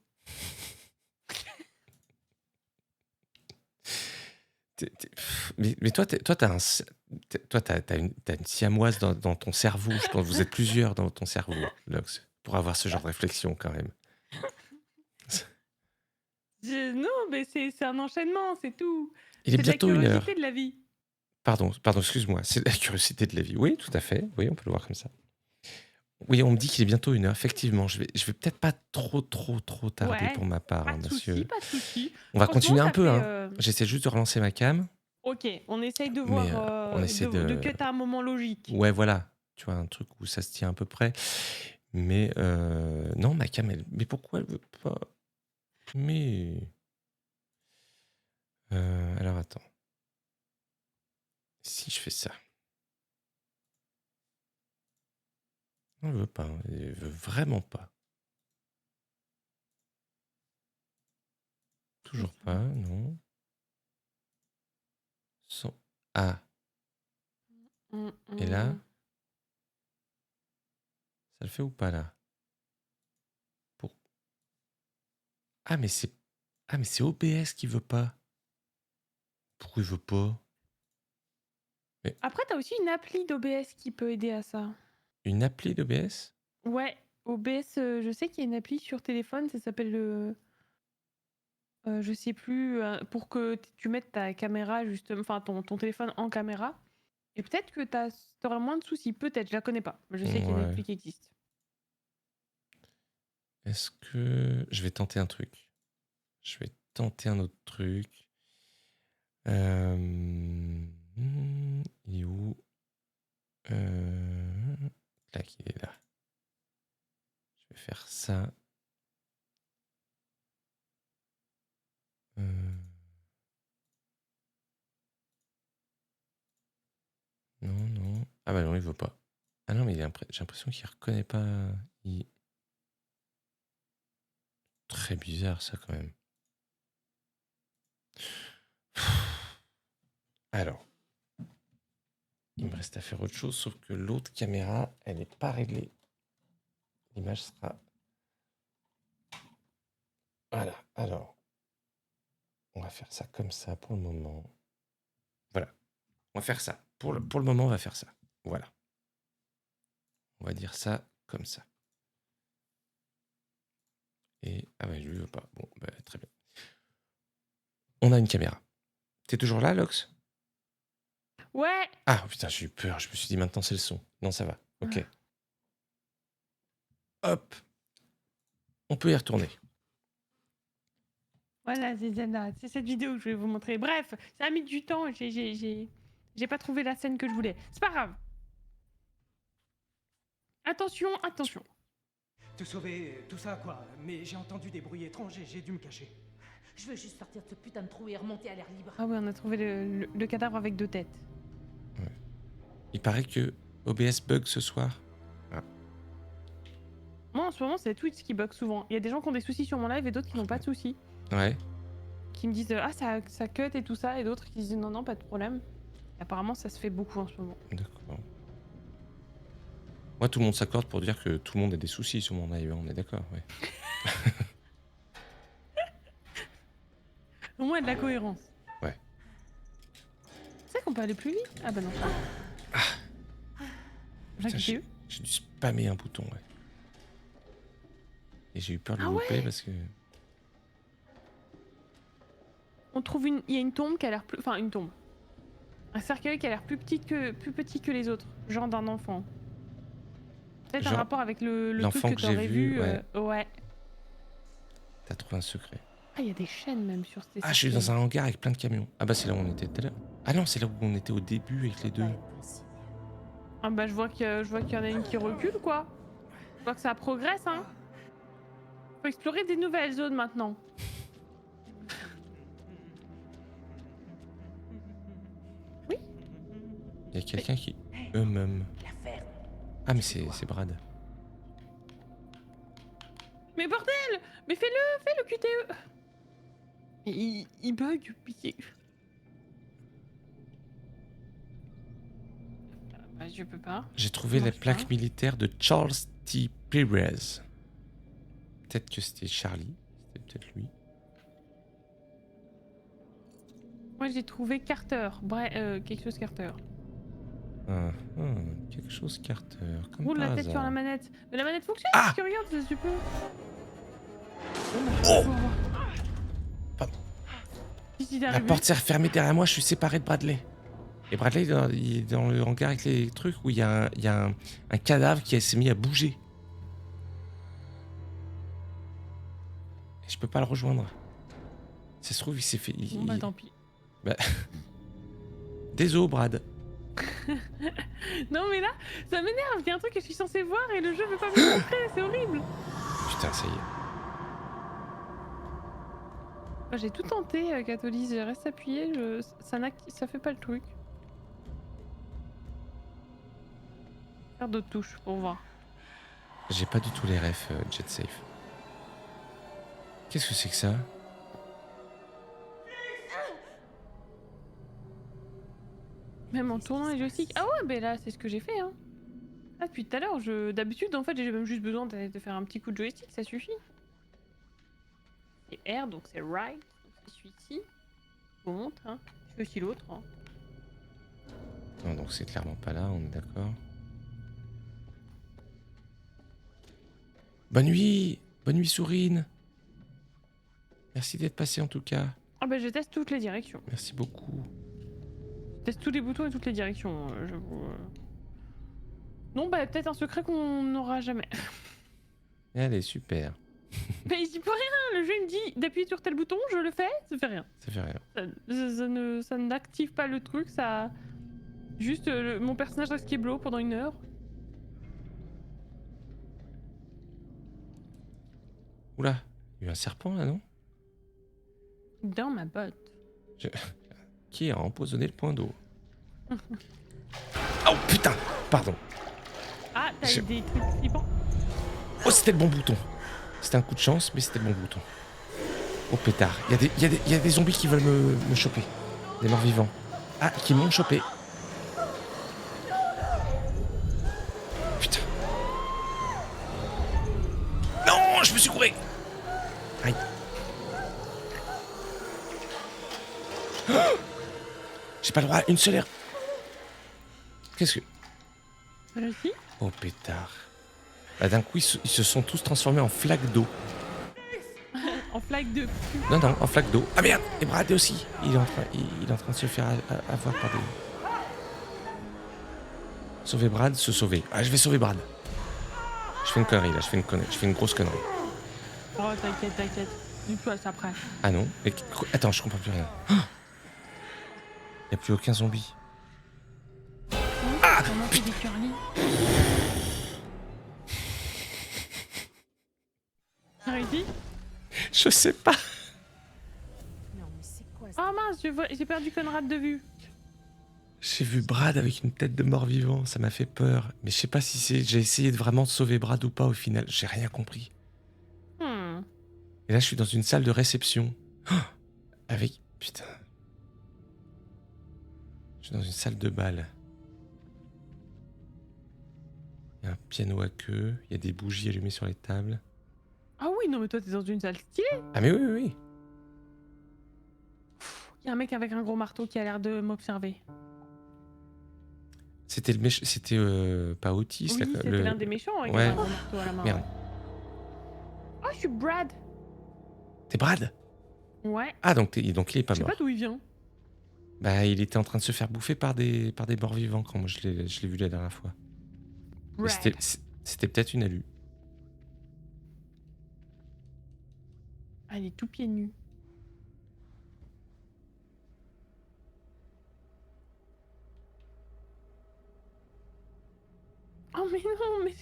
Mais toi, t'as une siamoise dans ton cerveau. Je pense que vous êtes plusieurs dans ton cerveau, Lox, pour avoir ce genre de réflexion quand même. Non, mais c'est un enchaînement, c'est tout. Il est C'est de la bientôt 1 heure. curiosité de la vie. Pardon, excuse-moi. C'est la curiosité de la vie. Oui, tout à fait. Oui, on peut le voir comme ça. Oui, on me dit qu'il est bientôt 1 heure. Effectivement, je vais peut-être pas trop tarder Ouais, pour ma part, pas hein, de monsieur. soucis, pas de soucis. On va Franchement, continuer un ça peu. fait, Hein. J'essaie juste de relancer ma cam. Ok, on essaye de Mais voir, on essaie de de... cut à un moment logique. Ouais, voilà. Tu vois, un truc où ça se tient à peu près. Mais non, ma cam, mais pourquoi elle veut pas? Mais... alors, attends. Si je fais ça. Non, elle veut pas. Hein. Elle veut vraiment pas. Toujours pas, non. Sans... Ah. Et là, ça le fait ou pas, là? Pour... Ah, mais c'est OBS qui veut pas. Pourquoi il veut pas? Mais Après, t'as aussi une appli d'OBS qui peut aider à ça. une appli d'OBS? Ouais, OBS, je sais qu'il y a une appli sur téléphone, ça s'appelle le... je sais plus, pour que tu mettes ta caméra, justement, enfin ton téléphone en caméra. Et peut-être que t'auras moins de soucis, peut-être, je la connais pas. Mais je sais qu'il y a une Ouais. appli qui existe. Est-ce que... Je vais tenter un truc. Je vais tenter un autre truc. Il est où? Là, il est là. Je vais faire ça. Non, non. Ah bah non, il veut pas. Ah non, mais j'ai l'impression qu'il reconnaît pas. Très bizarre, ça, quand même. Alors, il me reste à faire autre chose, sauf que l'autre caméra, elle n'est pas réglée. L'image sera... Voilà, alors, on va faire ça comme ça pour le moment. Voilà, on va faire ça. Pour le moment, on va faire ça. Voilà. On va dire ça comme ça. Et... Ah ouais, je ne veux pas. Bon, bah, très bien. On a une caméra. T'es toujours là, Lox? Ouais. Ah putain, j'ai eu peur. Je me suis dit maintenant c'est le son. Non, ça va. Ok. Hop. On peut y retourner. Voilà, c'est cette vidéo que je vais vous montrer. Bref, ça a mis du temps, j'ai pas trouvé la scène que je voulais. C'est pas grave. Attention, attention. Te sauver, tout ça quoi. Mais j'ai entendu des bruits étranges et j'ai dû me cacher. Je veux juste sortir de ce putain de trou et remonter à l'air libre. Ah ouais, on a trouvé le cadavre avec 2 têtes. Ouais. Il paraît que OBS bug ce soir. Ah. Moi, en ce moment, c'est Twitch qui bug souvent. Il y a des gens qui ont des soucis sur mon live et d'autres qui n'ont pas de soucis. Ouais. Qui me disent ah ça cut et tout ça, et d'autres qui disent non, pas de problème. Et apparemment, ça se fait beaucoup en ce moment. D'accord. Moi, tout le monde s'accorde pour dire que tout le monde a des soucis sur mon live, on est d'accord, ouais. Au moins, il y a de la cohérence. Ouais. Tu sais qu'on peut aller plus vite? Ah bah non. Putain, j'ai dû spammer un bouton, ouais. Et j'ai eu peur de le louper parce que... On trouve il y a une tombe qui a l'air plus... Enfin, une tombe. Un cercueil qui a l'air plus petit que les autres. Genre d'un enfant. Peut-être un rapport avec le truc que t'aurais vu. Ouais. T'as trouvé un secret. Ah, il y a des chaînes même sur ces... Ah, je suis dans un hangar avec plein de camions. Ah bah c'est là où on était tout à l'heure. Ah non, c'est là où on était au début avec les deux. Ah bah je vois qu'il y en a une qui recule, quoi. Je vois que ça progresse, hein. Faut explorer des nouvelles zones maintenant. Oui. Il y a quelqu'un qui... Eux-mêmes. Ah mais c'est Brad. Mais bordel! Mais fais-le QTE! Il bug, pitié. Bah, je peux pas. J'ai trouvé la plaque militaire de Charles T. Perez. Peut-être que c'était Charlie. C'était peut-être lui. Moi j'ai trouvé Carter. Bref, quelque chose Carter. Quelque chose Carter. Comme Roule la par tête hasard. sur la manette. Mais la manette fonctionne, Ah tu regardes, c'est super. Oh Pardon. Si La porte s'est refermée derrière moi, je suis séparé de Bradley. Et Bradley, il est dans le hangar avec les trucs où il y a un cadavre qui s'est mis à bouger. Et je peux pas le rejoindre. Ça se trouve, il s'est fait... Bon bah tant pis. Bah... Désolé, Brad. Non mais là, ça m'énerve, il y a un truc que je suis censé voir et le jeu veut pas me montrer, c'est horrible. Putain, ça y est. Moi, j'ai tout tenté, Catholise, je reste appuyé, ça fait pas le truc. Faire d'autres touches pour voir. J'ai pas du tout les refs Jet Safe. Qu'est-ce que c'est que ça? Même en tournant les joysticks. Ah ouais, mais là, c'est ce que j'ai fait, hein. Ah, depuis tout à l'heure, d'habitude, en fait, j'ai même juste besoin de faire un petit coup de joystick, ça suffit. C'est R, donc c'est right, donc c'est celui-ci. Je vous montre, hein. Je fais aussi l'autre, hein. Non, donc c'est clairement pas là, on est d'accord. Bonne nuit Sourine. Merci d'être passé en tout cas. Ah bah je teste toutes les directions. Merci beaucoup. Je teste tous les boutons et toutes les directions, j'avoue. Non, bah peut-être un secret qu'on n'aura jamais. Allez, super. Mais j'y peux rien, le jeu il me dit d'appuyer sur tel bouton, je le fais, ça fait rien. Ça fait rien. Ça n'active pas le truc, ça... Juste mon personnage reste keblo pendant 1 heure. Oula, il y a eu un serpent là, non? Dans ma botte. Qui a empoisonné le point d'eau? Oh putain! Pardon. Ah, t'as eu des trucs flippants? Oh, c'était le bon bouton. C'était un coup de chance, mais c'était le bon bouton. Oh pétard, il y a des zombies qui veulent me choper. Des morts vivants. Ah, qui m'ont chopé. Putain. Non, je me suis couré. Aïe. Oh, j'ai pas le droit à une seule erreur. Qu'est-ce que... Réussi? Oh pétard. Bah, d'un coup, ils se sont tous transformés en flaques d'eau. En flaque de... Non, en flaque d'eau. Ah merde! Et Brad aussi. Il est en train de se faire avoir par des... Sauver Brad, se sauver. Ah, je vais sauver Brad. Je fais une connerie là, je fais une grosse connerie. Oh, t'inquiète. Du coup, ça après. Ah non? Mais... Attends, je comprends plus rien. Il n'y a plus aucun zombie. Ah! Putain! T'as réussi? Je sais pas. Non, mais c'est quoi Oh mince, j'ai perdu Conrad de vue. J'ai vu Brad avec une tête de mort-vivant, ça m'a fait peur. Mais je sais pas si c'est... J'ai essayé de vraiment sauver Brad ou pas au final, j'ai rien compris. Et là, je suis dans une salle de réception. Oh, avec... Putain. Je suis dans une salle de bal. Il y a un piano à queue, il y a des bougies allumées sur les tables. Ah oui, non mais toi t'es dans une salle stylée. Ah mais oui, oui, oui. Il y a un mec avec un gros marteau qui a l'air de m'observer. C'était le méchant... C'était pas Otis, Oui, là, c'était l'un des méchants avec Ouais. un gros marteau à la main. Merde. Oh, je suis Brad. T'es Brad? Ouais. Ah, donc il est pas Je sais mort. pas d'où il vient. Bah, il était en train de se faire bouffer par des morts-vivants quand moi je l'ai vu la dernière fois. Et Brad. C'était peut-être une alu. Ah, il est tout pieds nus. Oh mais non, mais...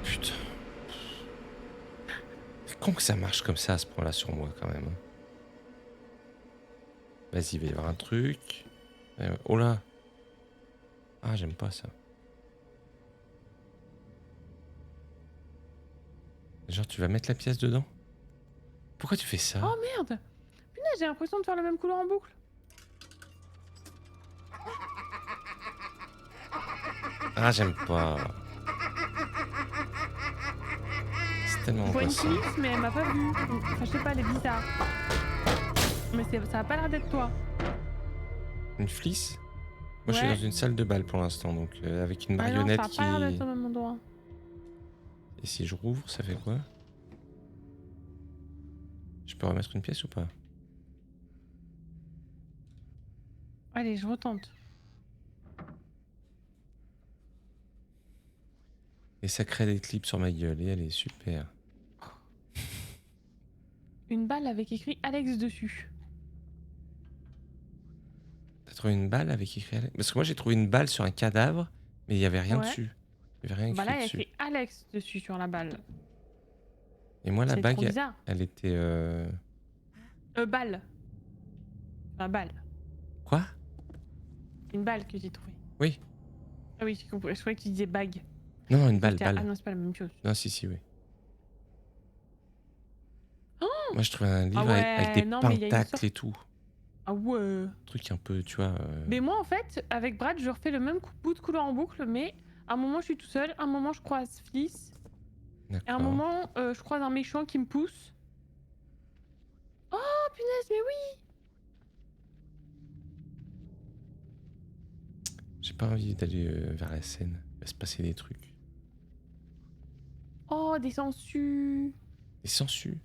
Putain. C'est con que ça marche comme ça à ce point-là sur moi quand même. Vas-y, il va y avoir un truc. Oh là. Ah, j'aime pas ça. Genre, tu vas mettre la pièce dedans? Pourquoi tu fais ça? Oh merde. Punaise, j'ai l'impression de faire le même couloir en boucle. Ah, j'aime pas. C'est tellement Je vois une angoissant. clisse, mais elle m'a pas vu. Enfin, je sais pas, elle est bizarre. Mais ça a pas l'air d'être toi. Une flisse? Moi, je suis Ouais. dans une salle de bal pour l'instant, donc avec une Ah non, marionnette ça a qui... pas l'air d'être au même endroit. Et si je rouvre, ça fait quoi? Je peux remettre une pièce ou pas? Allez, je retente. Et ça crée des clips sur ma gueule, et elle est super. Une balle avec écrit Alex dessus. T'as trouvé une balle avec écrit Alex? Parce que moi j'ai trouvé une balle sur un cadavre, mais il n'y avait rien Ouais. dessus. Il n'y avait rien Bah écrit là, il y a dessus. écrit Alex dessus sur la balle. Et moi la C'est bague, trop bizarre. elle était... Balle. La balle. Quoi? Une balle que j'ai trouvée. Oui. Ah oui, j'ai compris. Je croyais que tu disais bague. Non, non, une balle, J'étais- balle. Ah non, c'est pas la même chose. Non, si, oui. Oh Moi je trouvais un livre ouais, avec des non, mais il y a une pentacles sorte- et tout. Ah ouais. Truc un peu, tu vois... Mais moi, en fait, avec Brad, je refais le même bout de couloir en boucle, mais à un moment, je suis tout seul, à un moment, je croise Fliss, et à un D'accord. moment, je croise un méchant qui me pousse. Oh, punaise, mais oui! J'ai pas envie d'aller vers la scène. Il va se passer des trucs. Oh, des sangsues! Des sangsues.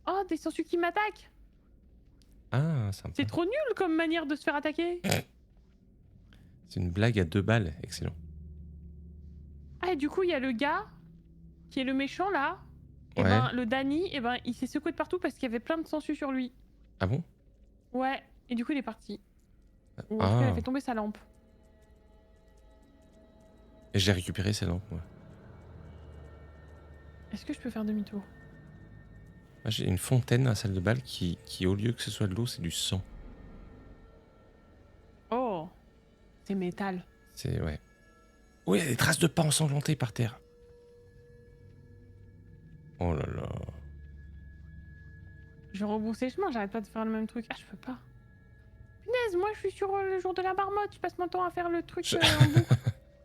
Oh, des sangsues qui m'attaquent! Ah, sympa. C'est trop nul comme manière de se faire attaquer! C'est une blague à 2 balles. Excellent. Ah, et du coup, il y a le gars qui est le méchant là. Et Ouais. ben, le Danny, et ben, il s'est secoué de partout parce qu'il y avait plein de sangsues sur lui. Ah bon? Ouais, et du coup, il est parti. Ou en tout cas, il a Ah. fait tomber sa lampe. Et j'ai récupéré ces lampes, moi. Est-ce que je peux faire demi-tour? Moi, j'ai une fontaine dans la salle de bal qui, au lieu que ce soit de l'eau, c'est du sang. Oh, c'est métal. C'est... ouais. Oh, il y a des traces de pas ensanglantées par terre. Oh là là. Je rebrousse les chemins, j'arrête pas de faire le même truc. Ah, je peux pas. Punaise, moi je suis sur le jour de la marmotte, je passe mon temps à faire le truc en boucle.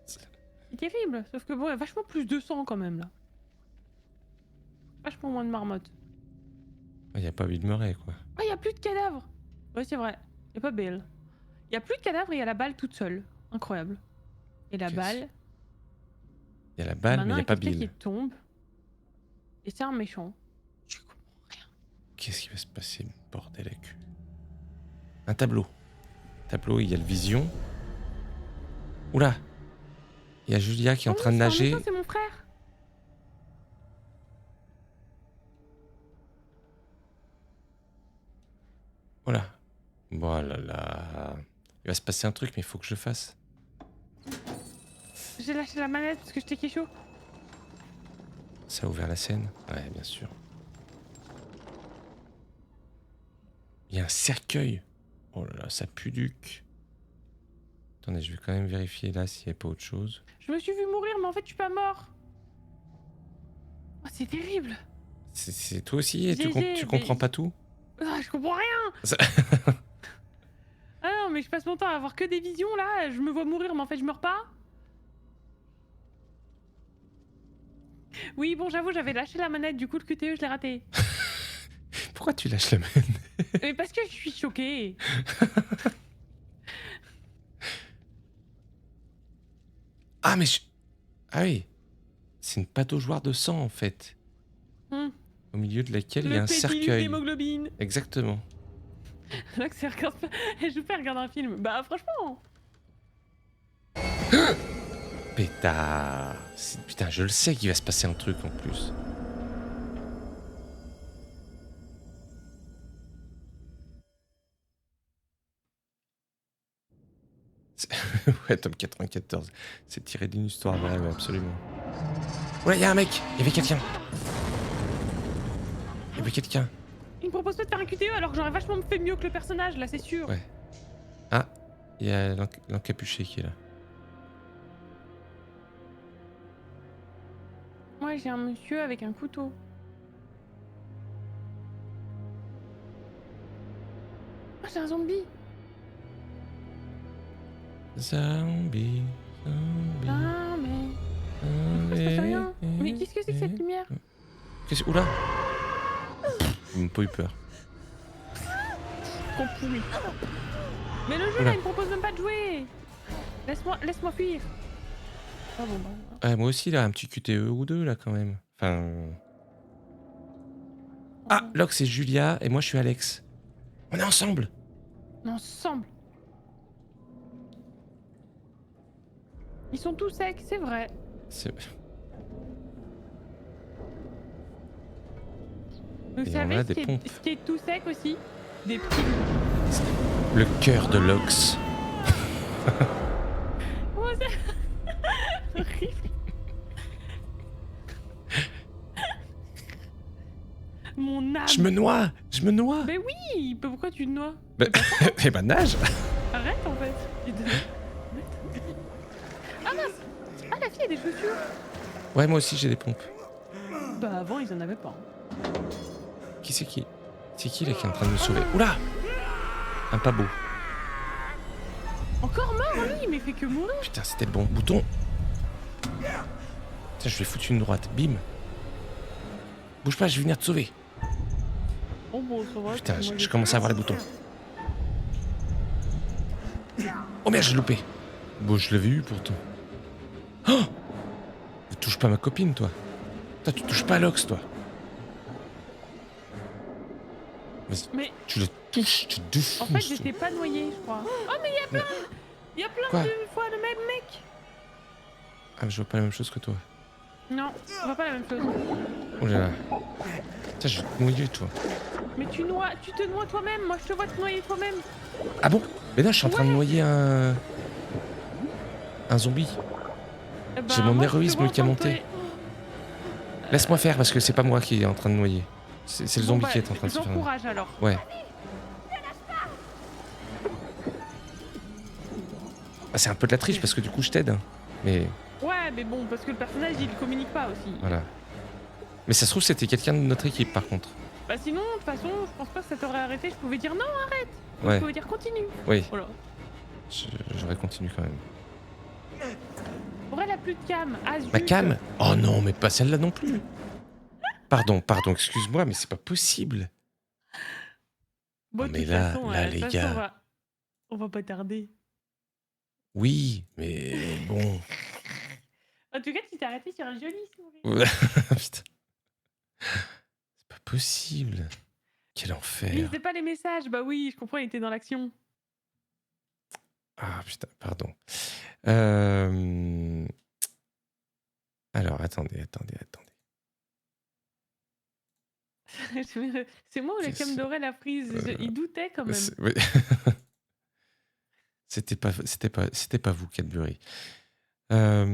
C'est terrible, sauf que bon, il y a vachement plus de sang quand même là. Vachement moins de marmotte. Il n'y a pas Bill Murray, quoi. Ah, il y a plus de cadavres. Ouais, c'est vrai. Il y a pas Bill. Il y a plus de cadavres et il y a la balle toute seule. Incroyable. Et la Qu'est-ce- balle. Il y a la balle, mais il Maintenant, n'y a pas quelqu'un Bill. qui tombe. Et c'est un méchant. Je comprends rien. Qu'est-ce qui va se passer, bordel à cul? Un tableau. Tableau, il y a le vision. Oula! Il y a Julia qui est en train de nager. C'est mon frère. Voilà. Voilà là. Il va se passer un truc, mais il faut que je le fasse. J'ai lâché la manette parce que j'étais chaud. Ça a ouvert la scène? Ouais, bien sûr. Il y a un cercueil. Oh là là, ça pue duc. Attendez, je vais quand même vérifier là s'il n'y a pas autre chose. Je me suis vu mourir, mais en fait, je suis pas mort. Oh, c'est terrible. C'est toi aussi, et tu GG, comprends mais- pas tout? Ah, je comprends rien. Ça- Ah non, mais je passe mon temps à avoir que des visions là. Je me vois mourir, mais en fait, je meurs pas. Oui, bon, j'avoue, j'avais lâché la manette, du coup, le QTE, je l'ai raté. Pourquoi tu lâches la main? Mais parce que je suis choquée. Ah, mais ah oui. C'est une pataugeoire de sang, en fait. Hmm. Au milieu de laquelle il y a Le un pétilus cercueil. d'hémoglobine. Exactement. Là que c'est regarde pas. Je peux regarder un film. Bah franchement. Pétard. Putain, je le sais qu'il va se passer un truc en plus. Ouais, Top 94. C'est tiré d'une histoire vraie, ouais, absolument. Ouais, il y a un mec. Il y avait quelqu'un. Il y avait quelqu'un. Il me propose pas de faire un QTE alors que j'aurais vachement fait mieux que le personnage là, c'est sûr. Ouais. Ah, il y a l'encapuché qui est là. Moi j'ai un monsieur avec un couteau. Ah, c'est un zombie. Zombie. Ah mais. Pourquoi se passe rien? Mais qu'est-ce que c'est que cette lumière? Oula. Il m'a pas eu peur. Trop pourri. Mais le jeu Oula. là il me propose même pas de jouer. Laisse-moi fuir. Ah bon bah. Ouais, moi aussi là, un petit QTE ou deux là quand même. Enfin. Ah, Lox c'est Julia et moi je suis Alex. On est ensemble. Ensemble. Ils sont tous secs, c'est vrai. C'est- Vous Et on savez a ce des qui, pompes. ce qui est tout sec aussi? Des petits. Le cœur de Lox. Oh, c'est horrible. Mon âme. Je me noie. Je me noie. Mais oui, pourquoi tu te noies? Bah, eh ben nage. Arrête en fait. Ah mince. Ah la fille a des chaussures. Ouais, moi aussi j'ai des pompes. Bah avant ils en avaient pas. Qui c'est qui? C'est qui là qui est en train de me sauver? Oula. Un pas beau. Encore mort lui, mais il fait que mourir. Putain, c'était le bon bouton. Tiens, je vais foutre une droite. Bim. Bouge pas, je vais venir te sauver. Oh bon, ça va. Putain, je commence à avoir les boutons. Oh merde, j'ai loupé. Bon, je l'avais eu pourtant. Oh! Ne touche pas ma copine, toi. Toi, tu touches pas à Lox, toi. Vas-y, Mais tu le touches, tu défonces. en fait j'étais pas noyée, je crois. Oh mais il y a plein Quoi? de fois le même mec. Ah, mais je vois pas la même chose que toi. Non, on voit pas la même chose. Oh là là. Tiens, je vais te noyer, toi. Mais tu te noies toi-même. Moi je te vois te noyer toi-même. Ah bon? Mais là, je suis en train de noyer un zombie. Eh ben, J'ai mon moi, je te héroïsme vois qui a en train de monté. noyer. Laisse-moi faire parce que c'est pas moi qui est en train de noyer. C'est le Bon, zombie bah, qui est en train de se faire. j'encourage alors. Ouais. Ah, c'est un peu de la triche parce que du coup je t'aide. Hein. Mais Ouais, mais bon, parce que le personnage il communique pas aussi. voilà. Mais ça se trouve c'était quelqu'un de notre équipe par contre. Bah sinon, de toute façon, je pense pas que ça t'aurait arrêté. Je pouvais dire non, arrête. Ou Ouais. Je pouvais dire continue. Oui. Voilà. J'aurais continué quand même. Pour elle a plus de cam. Ah zut. Ma cam? Oh non, mais pas celle-là non plus. Pardon, excuse-moi, mais c'est pas possible. Bon, Non, de mais toute là, façon, là, de les toute gars. façon, on va pas tarder. Oui, mais bon. En tout cas, tu t'es arrêté sur un joli sourire. Putain. C'est pas possible. Quel enfer. Il lisait pas les messages. Bah oui, je comprends, il était dans l'action. Ah putain, pardon. Alors, attendez. C'est moi ou la cam d'Aurel a prise? Il doutait quand même. Oui. C'était pas vous, Cadbury. Ne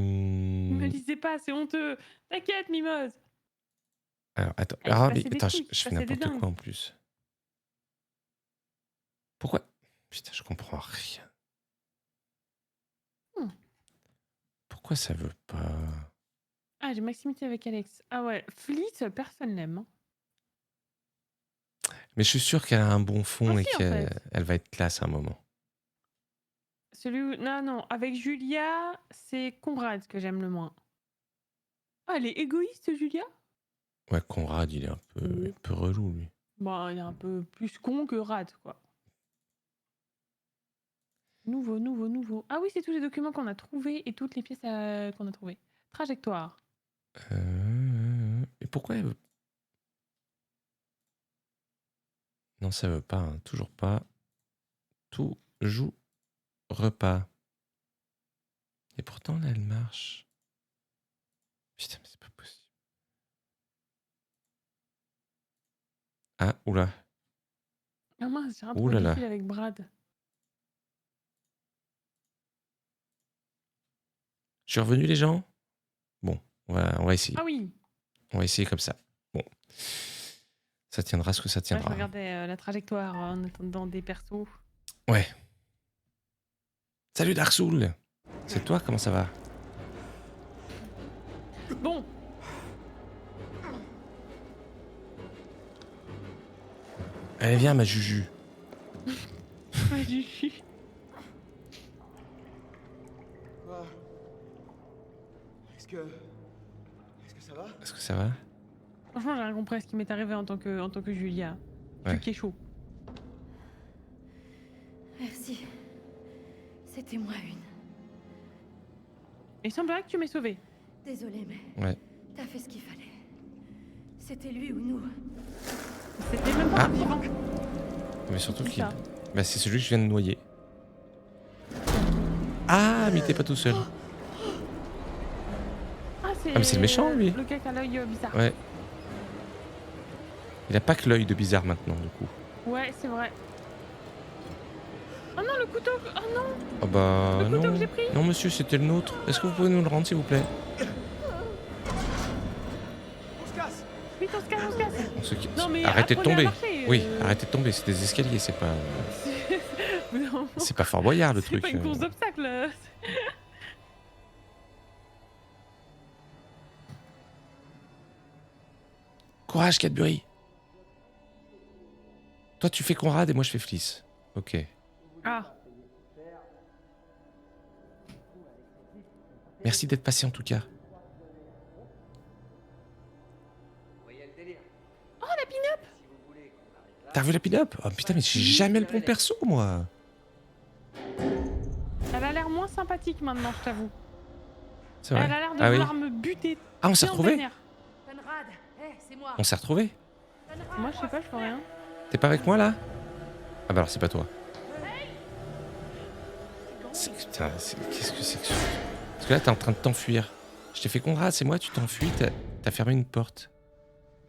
me lisez pas, c'est honteux. T'inquiète, Mimose. Alors, attends. Ah, il s'est Ah, mais passé des attends, trucs, il je s'est fais passé des n'importe dingues. quoi en plus. Pourquoi? Putain, je comprends rien. Hmm. Pourquoi ça veut pas? Ah, j'ai maximité avec Alex. Ah ouais, Fleet, personne l'aime. Hein. Mais je suis sûr qu'elle a un bon fond Ah et si, en qu'elle fait. elle va être classe à un moment. Non, non, avec Julia, c'est Conrad que j'aime le moins. Ah, elle est égoïste, Julia? Ouais, Conrad, il est un peu relou, lui. Bon, il est un peu plus con que Rad, quoi. Nouveau. Ah oui, c'est tous les documents qu'on a trouvés et toutes les pièces qu'on a trouvées. Trajectoire. Et pourquoi elle veut... Non, ça veut pas, hein, toujours pas. Tout joue repas. Et pourtant, là, elle marche. Putain, mais c'est pas possible. Ah, oula. Ah mince, j'ai un Ouh trop là du là. fil avec Brad. Je suis revenu, les gens? Bon, on va essayer. Ah oui. On va essayer comme ça. Bon. Ça tiendra ce que ça Ouais, je tiendra. regardais la trajectoire en attendant des persos. Ouais. Salut Dark Soul. C'est toi, comment ça va? Bon. Allez, viens, ma Juju. Ma Juju. Est-ce que ça va? Est-ce que ça va? Franchement, j'ai rien compris à ce qui m'est arrivé en tant que Julia. Ouais. Tu es chaud. Merci. C'était moi une. Il semblerait que tu m'aies sauvé. Désolée, mais Ouais. t'as fait ce qu'il fallait. C'était lui ou nous. C'était même pas un vivant. Mais surtout Qui qu'il... ça Bah, c'est celui que je viens de noyer. Ah, mais t'es pas tout seul. Ah, Ah, mais c'est le méchant, lui. Le gars qui a l'œil bizarre. Ouais. Il a pas que l'œil de bizarre maintenant, du coup. Ouais, c'est vrai. Oh non, le couteau. Oh non. Ah bah Le couteau non. que j'ai pris. Non, monsieur, c'était le nôtre. Est-ce que vous pouvez nous le rendre, s'il vous plaît? On se casse! Vite, on se casse, on se casse. On se... Non, mais Arrêtez de apprenez à tomber. marcher, Oui, arrêtez de tomber. C'est des escaliers, c'est pas... Non. C'est pas Fort Boyard, le C'est truc. pas une course d'obstacles. Courage, Cadbury. Toi, tu fais Conrad et moi, je fais Fliss. Ok. Ah. Merci d'être passé, en tout cas. Oh, la pin-up. T'as vu la pin-up? Oh putain, mais j'ai jamais le bon perso, moi. Elle a l'air moins sympathique maintenant, je t'avoue. C'est vrai. Elle a l'air de Ah oui. vouloir me buter. Ah, on s'est bien retrouvés? vénère. Conrad, c'est moi. On s'est retrouvés? Moi, je sais pas, je fais rien. T'es pas avec moi, là? Ah bah alors, c'est pas toi. Putain, qu'est-ce que c'est que ça? Parce que là, t'es en train de t'enfuir. Je t'ai fait Conrad, c'est moi, tu t'enfuis, t'as fermé une porte.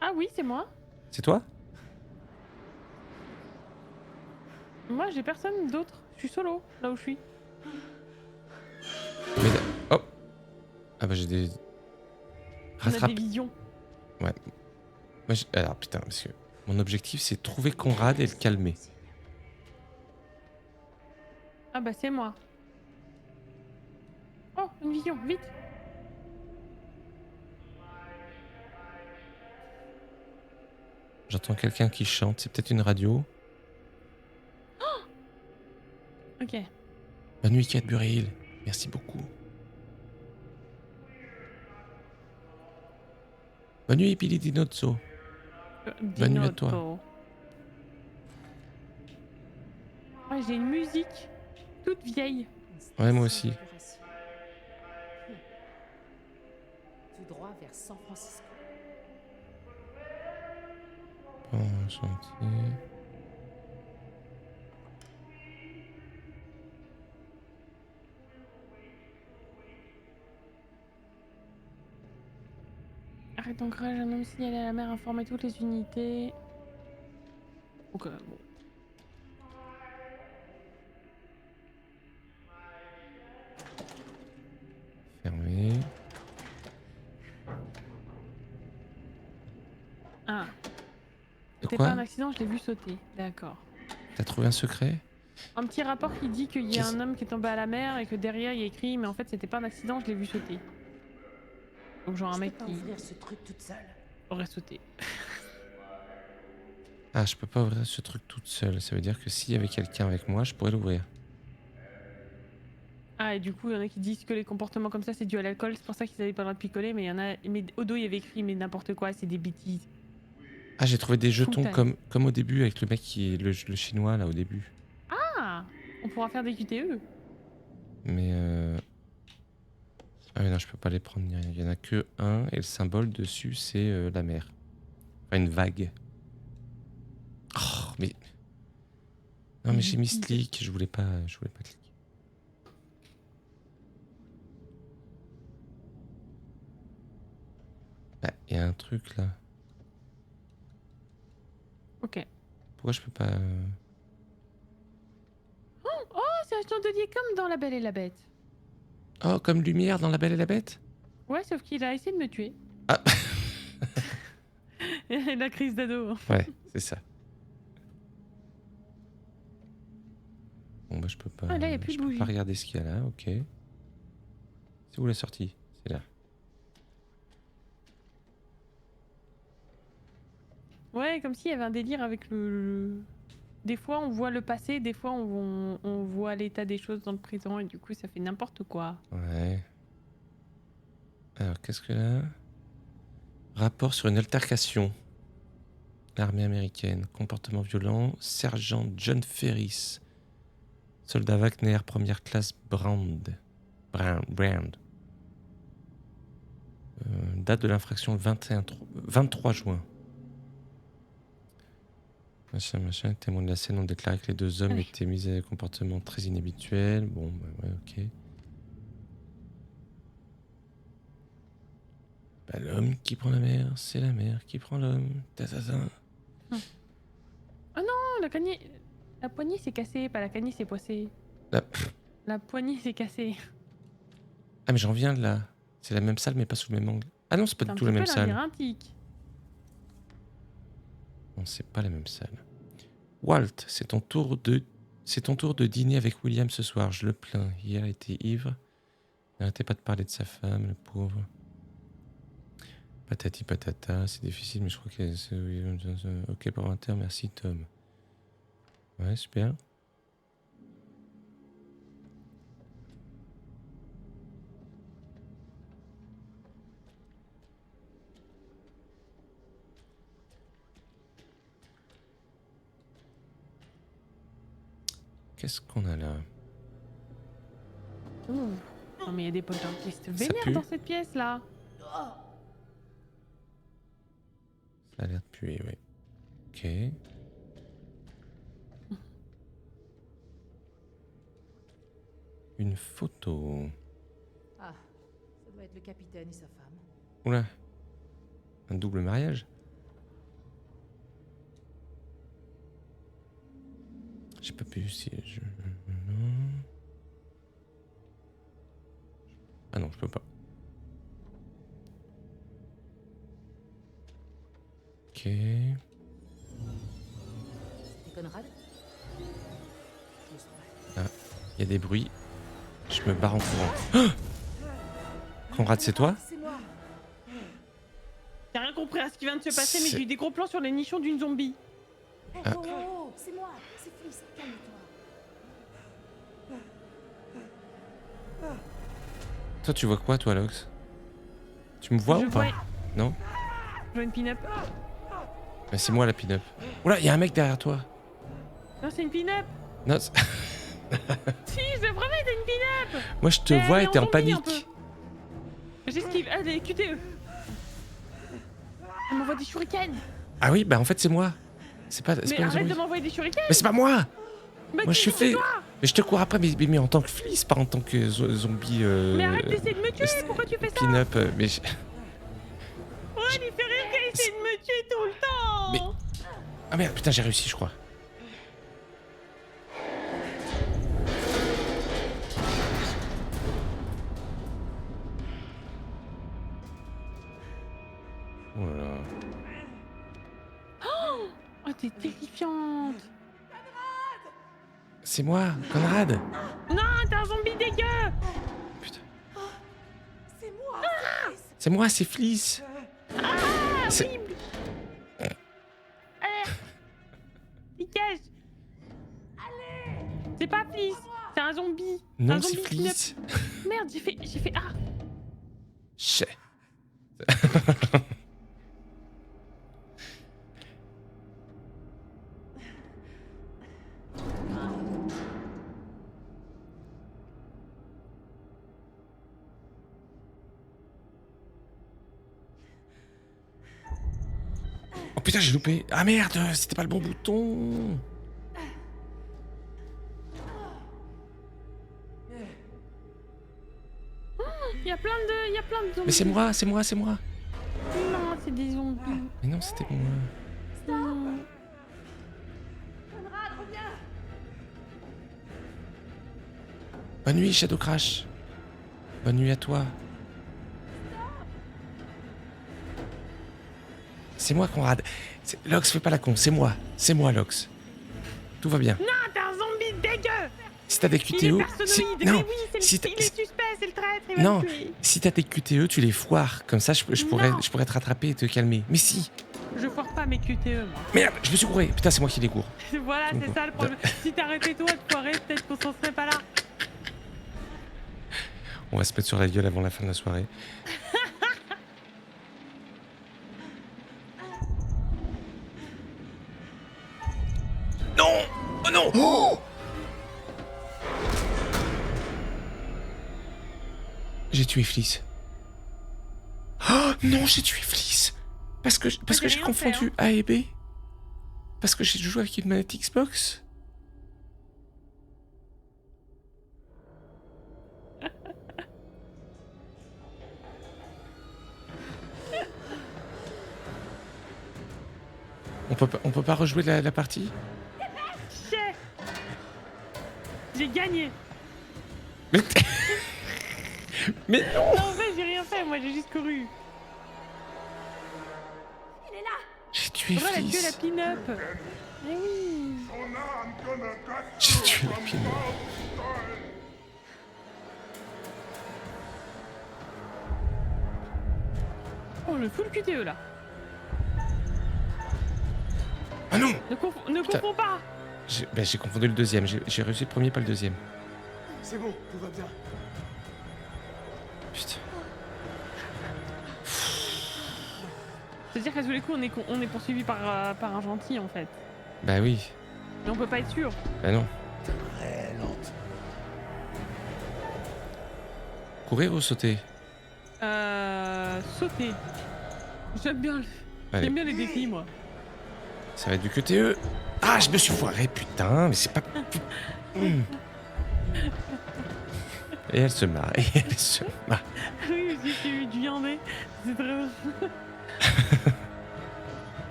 Ah oui, c'est moi. C'est toi? Moi, j'ai personne d'autre. Je suis solo, là où je suis. Mais oh. Ah bah j'ai des... On a Rattrape. des visions. Ouais. Moi, alors putain, parce que mon objectif, c'est trouver Conrad et le calmer. Ah bah c'est moi. Oh, une vision, vite. J'entends quelqu'un qui chante, c'est peut-être une radio. Ok. Bonne nuit, Cadbury Hill. Merci beaucoup. Bonne nuit, Pili Dinozzo. Bonne nuit à toi. Dinotto. Ouais, j'ai une musique toute vieille. Ouais, moi aussi. Tout droit vers San Francisco. Bon, chantier. Arrête d'ancrage, un homme signalé à la mer, informer toutes les unités. Ok, bon. Fermé. Ah. De C'était quoi pas un accident, je l'ai vu sauter. D'accord. T'as trouvé un secret? Un petit rapport qui dit qu'il y a un homme qui est tombé à la mer et que derrière il y a écrit mais en fait c'était pas un accident, je l'ai vu sauter. Donc genre un mec qui ouvrir ce truc toute seule. aurait sauté. Ah, je peux pas ouvrir ce truc toute seule. Ça veut dire que s'il y avait quelqu'un avec moi, je pourrais l'ouvrir. Ah et du coup il y en a qui disent que les comportements comme ça c'est dû à l'alcool, c'est pour ça qu'ils avaient pas le droit de picoler, mais il y en a. Mais au dos il y avait écrit mais n'importe quoi, c'est des bêtises. Ah, j'ai trouvé des jetons Fontaine. comme au début avec le mec qui est le chinois là au début. Ah, on pourra faire des QTE. Mais ah mais non, je peux pas les prendre ni rien. Il y en a que un et le symbole dessus c'est la mer. Enfin une vague. Oh, mais non mais j'ai mis click, je voulais pas cliquer. Bah, il y a un truc là. Ok. Pourquoi je peux pas Oh, c'est un chandelier comme dans La Belle et la Bête. Oh, comme lumière dans La Belle et la Bête? Ouais, sauf qu'il a essayé de me tuer. Ah. La crise d'ado. Ouais, c'est ça. Bon bah je peux pas. Ah, là, y a plus de je peux bougie. pas regarder ce qu'il y a là, ok. C'est où la sortie? C'est là. Ouais, comme s'il y avait un délire avec le. Des fois on voit le passé, des fois on voit l'état des choses dans le présent et du coup ça fait n'importe quoi. Ouais. Alors qu'est-ce que là? Rapport sur une altercation. L'armée américaine. Comportement violent. Sergent John Ferris. Soldat Wagner, première classe Brand. Date de l'infraction le 23 juin. Machin, témoins de la scène ont déclaré que les deux hommes étaient mis à des comportements très inhabituels. Bon, bah ouais, ok. Bah, l'homme qui prend la mer, c'est la mer qui prend l'homme. Oh non, la poignée s'est cassée, pas la canille s'est poissée. La poignée s'est cassée. Ah mais j'en viens de là. C'est la même salle mais pas sous le même angle. Ah non, c'est pas du tout la même salle. Non, c'est pas la même salle. Walt, c'est ton tour de dîner avec William ce soir. Je le plains. Hier, il était ivre. N'arrêtez pas de parler de sa femme, le pauvre. Patati patata. C'est difficile, mais je crois que c'est... Ok pour 20h, merci Tom. Ouais, super. Qu'est-ce qu'on a là? Ouh. Non mais il y a des poltergeists Ça vénères pue. dans cette pièce là. Ça a l'air de puer, ouais. Ok. Une photo. Ah, ça doit être le capitaine et sa femme. Oula. Un double mariage? J'ai pas pu si je... Ah non, je peux pas. Ok. C'est Conrad? Ah, il y a des bruits. Je me barre en courant. Oh Conrad, c'est toi? C'est moi. J'ai rien compris à ce qui vient de se passer, mais C'est- j'ai eu des gros plans sur les nichons d'une zombie. Ah. Oh, c'est moi. C'est Fliss. Calme-toi. Toi, tu vois quoi, toi, Lox? Tu me vois Je ou pas? vois- Non? Je vois une pin-up. Bah, c'est moi la pin-up. Oula, il y a un mec derrière toi. Non, c'est une pin-up. Non, Si, je promets, c'est une pin-up. moi, je te Elle vois est et t'es en zombie, un panique. peu. J'esquive. Ah, des QTE. Elle m'envoie des shurikens. Ah oui, bah en fait, c'est moi. C'est pas Mais une arrête zombie. de m'envoyer des shurikens. Mais c'est pas moi. Bah, Moi, qui je suis dit que c'est fait. toi Mais je te cours après, mais en tant que Fliss, pas en tant que zombie. Mais arrête d'essayer de me tuer. Pourquoi tu fais ça? Pin-up, mais. Ouais, il fait rire qu'elle essaie de me tuer tout le temps. Mais- Ah merde, putain, j'ai réussi, je crois. Oh là là. t'es terrifiante. C'est moi, Conrad. Non, t'es un zombie dégueu. Putain. C'est moi, C'est moi, c'est Fliss. Ah, C'est- horrible. Allez. Dégage. C'est pas Fliss, c'est un zombie. Non, un c'est zombie Fliss. qui ne- Merde, j'ai fait ah. Chais. Oh putain, j'ai loupé. Ah merde, c'était pas le bon bouton. Il y a plein de zombies. Mais c'est moi, c'est moi, c'est moi. Non, c'est des zombies. Mais non, c'était moi. Non. Conrad, reviens. Bonne nuit, Shadow Crash. Bonne nuit à toi. C'est moi, Conrad. Lox, fais pas la con, c'est moi. C'est moi, Lox. Tout va bien. Non, t'es un zombie dégueu. Si t'as des Il est QTE... personnoïde. Non, Mais oui, c'est si il est suspect, c'est le traître, il va non, me tuer. si t'as des QTE, tu les foires. Comme ça, je pourrais te rattraper et te calmer. Mais si. Je foire pas mes QTE, moi. Merde, je me suis couré. Putain, c'est moi qui les cours. Voilà, c'est ça le problème. Si t'arrêtais toi de foirer, peut-être qu'on s'en serait pas là. On va se mettre sur la gueule avant la fin de la soirée. Non! Oh non! Oh! J'ai tué Fliss. Oh non, j'ai tué Fliss! Parce que j'ai j'ai rien confondu fait, hein. A et B? Parce que j'ai joué avec une manette Xbox? On peut pas rejouer la partie? Chais. J'ai gagné. Mais... Mais non! Non, en fait, j'ai rien fait, moi, j'ai juste couru. Il est là. J'ai tué Voilà, elle a tué la Fliss. pin-up. Mais oui. J'ai tué la pin. Oh, le full QTE, là. Ah non! Ne confonds pas. J'ai confondu le deuxième. J'ai réussi le premier, pas le deuxième. C'est bon, tout va bien. Putain. C'est-à-dire qu'à tous les coups, on est poursuivi par un gentil, en fait. Bah oui. Mais on peut pas être sûr. Bah non. Très lente. Courir ou sauter? Sauter. J'aime bien, Allez. j'aime bien les défis, moi. Ça va être du QTE. Ah, je me suis foiré, putain, mais c'est pas... Et elle se marre, et elle se marre. Oui, j'ai eu du viandé. C'est très bon.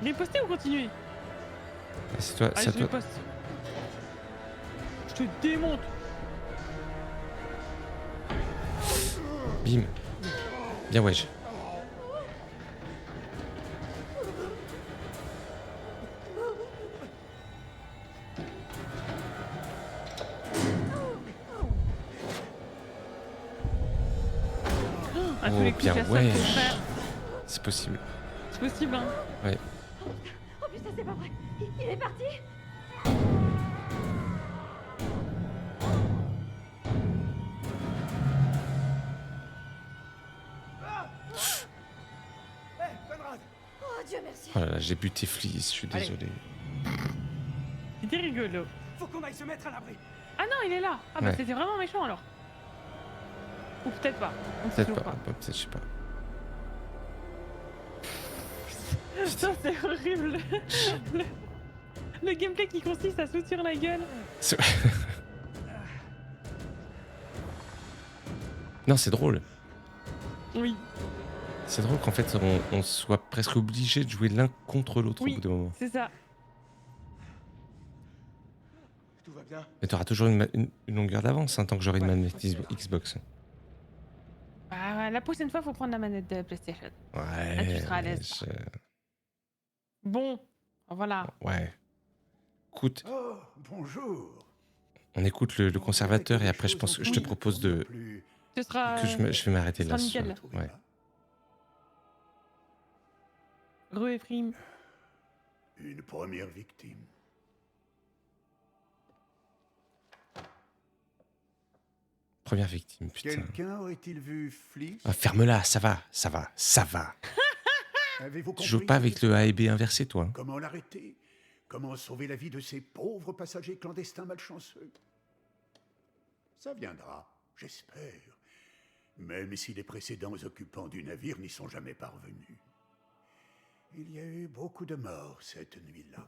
Riposter ou continuer? C'est toi, Allez, c'est à je toi. riposte. Je te démonte. Bim. Bien wesh. À tous les coups, bien faire ça wesh. pour faire. C'est possible. C'est possible, hein. Ouais. Oh putain, c'est pas vrai. Il est parti. Conrad! Oh Dieu merci. Oh là là, j'ai buté Fliss, je suis Allez. désolé. C'était rigolo. Faut qu'on aille se mettre à l'abri. Ah non, il est là. Ah bah Ouais. c'était vraiment méchant alors. Ou peut-être pas. On sait Peut-être toujours pas, peut-être, je sais pas. Ça c'est horrible. Le gameplay qui consiste à sauter sur la gueule. C'est- Non, c'est drôle. Oui, C'est drôle qu'en fait, on soit presque obligé de jouer l'un contre l'autre au Oui. bout d'un moment. c'est ça. Tout va bien? Mais t'auras toujours une longueur d'avance tant que j'aurai une manette Xbox. Bah, la prochaine fois, faut prendre la manette de PlayStation. Ouais. Là, tu seras à l'aise. Bon, voilà. Ouais. écoute, Oh, bonjour. on écoute le conservateur et après je pense que je te propose de Ce sera. je vais m'arrêter ce là. sera nickel. Ouais. Ephraim. Une première victime. Première victime, putain. Quelqu'un aurait-il vu Fliss? Ah, ferme-la, ça va, ça va, ça va. Avez-vous Tu joues compris pas cette avec le histoire? A et B inversé, toi. Comment l'arrêter? Comment sauver la vie de ces pauvres passagers clandestins malchanceux? Ça viendra, j'espère. Même si les précédents occupants du navire n'y sont jamais parvenus. Il y a eu beaucoup de morts cette nuit-là.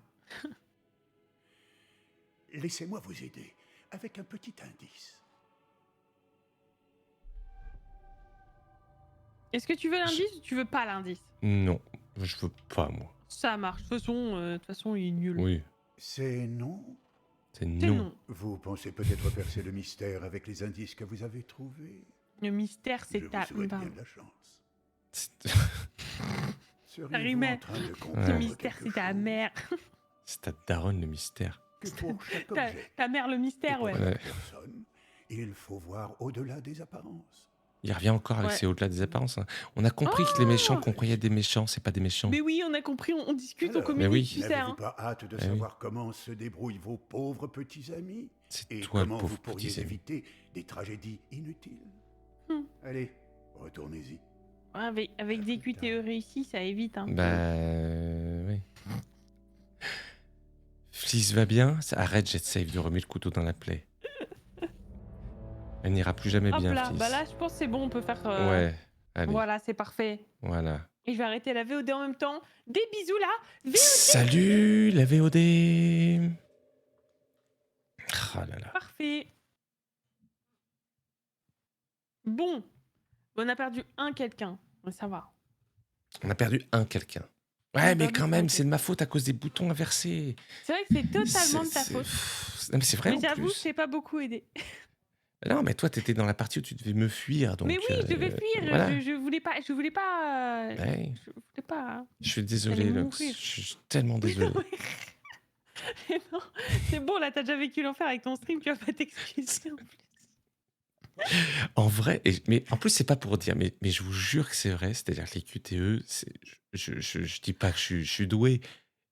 Laissez-moi vous aider avec un petit indice. Est-ce que tu veux l'indice ou tu veux pas l'indice? Non, je veux pas, moi. Ça marche. De toute façon, il est nul. Oui. C'est non? C'est non. Vous pensez peut-être percer le mystère avec les indices que vous avez trouvés? Le mystère, c'est ta. Je vous souhaite Pardon. bien de la chance. Ça Seriez-vous rimait. en train de Le comprendre mystère, quelque c'est ta chose? mère. C'est ta daronne, le mystère. Que pour chaque Ta, objet ta mère, le et mystère, pour ouais. chaque personne, il faut voir au-delà des apparences. Il revient encore avec Ouais. ses au-delà des apparences. Hein. On a compris que les méchants qu'on croyait des méchants, c'est pas des méchants. Mais oui, on a compris, on discute, on Alors, communique, oui. tu sais. N'avez-vous Hein. pas hâte de Eh oui. savoir comment se débrouillent vos pauvres petits amis? C'est Et toi le comment pauvre vous pourriez petit ami. éviter des tragédies inutiles? Allez, retournez-y. Avec des QTE réussis, ça évite. Hein. Bah oui. Fliss va bien. Arrête, jet save de remettre le couteau dans la plaie. Elle n'ira plus jamais Hop bien, là, Fliss. bah là, je pense que c'est bon, on peut faire. Ouais, allez. Voilà, c'est parfait. Voilà. Et je vais arrêter la VOD en même temps. Des bisous là. VOD. Salut la VOD. Ah là là. Parfait. Bon, on a perdu un quelqu'un. Mais ça va. On a perdu un quelqu'un. On a Ouais, mais perdu quand un même, c'est quelqu'un. de ma faute à cause des boutons inversés. C'est vrai que c'est totalement de ta C'est- faute. pff, Non, mais c'est vrai Mais en j'avoue, je plus. t'ai pas beaucoup aidé. Non, mais toi, t'étais dans la partie où tu devais me fuir, donc. Mais oui, je devais fuir. Voilà. Je voulais pas. Je voulais pas. Ouais. Je voulais pas. hein. Je suis désolé, J'allais Lox. mourir. Je suis tellement désolé. Mais non, c'est bon, là, t'as déjà vécu l'enfer avec ton stream, tu vas pas t'excuser en plus. En vrai, mais en plus, c'est pas pour dire, mais je vous jure que c'est vrai, c'est-à-dire que les QTE, je dis pas que je suis doué,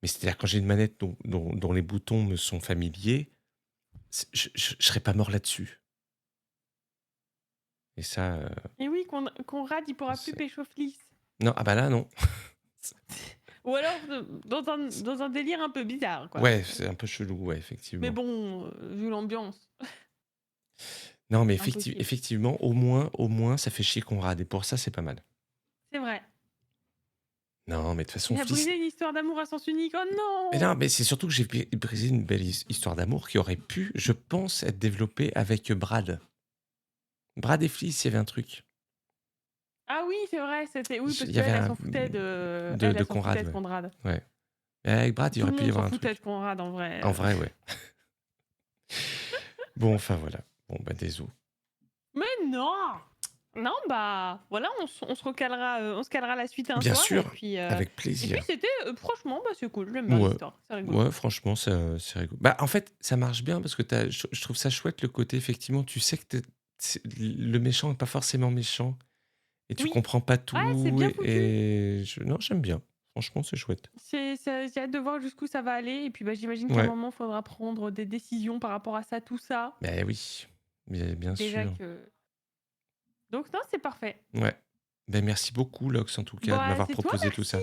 mais c'est-à-dire quand j'ai une manette dont les boutons me sont familiers, je serais pas mort là-dessus. Et ça. Et oui, Conrad, il pourra plus C'est- pécho Fliss. Non, ah bah là, non. Ou alors dans un délire un peu bizarre, quoi. Ouais, c'est un peu chelou, ouais, effectivement. Mais bon, vu l'ambiance. Non, mais Impossible. effectivement, au moins, ça fait chier Conrad, et pour ça, c'est pas mal. C'est vrai. Non, mais de toute façon, Il a Fliss. brisé une histoire d'amour à sens unique. Oh non! Mais non, mais c'est surtout que j'ai brisé une belle histoire d'amour qui aurait pu, je pense, être développée avec Brad. Brad et Fliss, il y avait un truc. Ah oui, c'est vrai, c'était. Oui, parce Il y qu'elle, avait elle un- s'en foutait de elle s'en Conrad, foutait de ouais. Conrad. Ouais. Mais avec Brad, il Tout aurait le pu y monde avoir s'en un foutait truc. de Conrad, en vrai. En vrai, ouais. Bon, enfin voilà. Bon, bah désolé. Mais non! Non, bah voilà, on se calera la suite un Bien soir. sûr, et puis, avec Et plaisir. puis c'était, franchement, bah, c'est cool, j'aime bien Ouais. l'histoire, c'est rigolo. Ouais, franchement, c'est rigolo. Bah, en fait, ça marche bien parce que je trouve ça chouette le côté, effectivement, tu sais que le méchant n'est pas forcément méchant et tu Oui. comprends pas tout. Ouais, c'est bien foutu. Non, j'aime bien. Franchement, c'est chouette. J'ai hâte de voir jusqu'où ça va aller. Et puis bah, j'imagine qu'à Ouais. un moment, il faudra prendre des décisions par rapport à ça, tout ça. Bah oui, bien Déjà sûr. que. Donc, non, c'est parfait. Ouais. Ben merci beaucoup, Lox, en tout cas, de Bah, m'avoir c'est toi, proposé tout ça.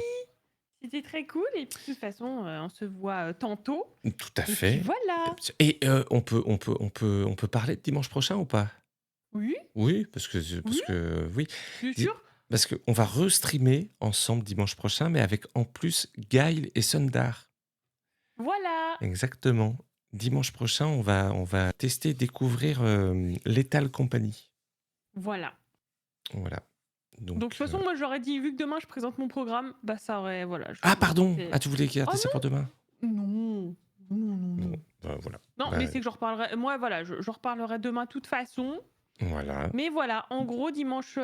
C'était très cool. Et puis, de toute façon, on se voit tantôt. Tout à Et fait. puis voilà. Et on peut parler de dimanche prochain ou pas? Oui, Oui, parce que oui. bien sûr. Parce qu'on va re-streamer ensemble dimanche prochain, mais avec en plus Guile et Sundar. Voilà. Exactement. Dimanche prochain, on va tester, découvrir Lethal Company. Voilà. Voilà. Donc, de toute façon, moi, j'aurais dit, vu que demain, je présente mon programme, bah, ça aurait. Voilà. Ah, pardon! c'est- Ah, tu voulais garder Oh ça pour demain? Non. Non. Bon, bah, voilà. Non, Bah, mais c'est que j'en reparlerai. Moi, voilà, j'en reparlerai demain de toute façon. Voilà. Mais voilà, en gros, dimanche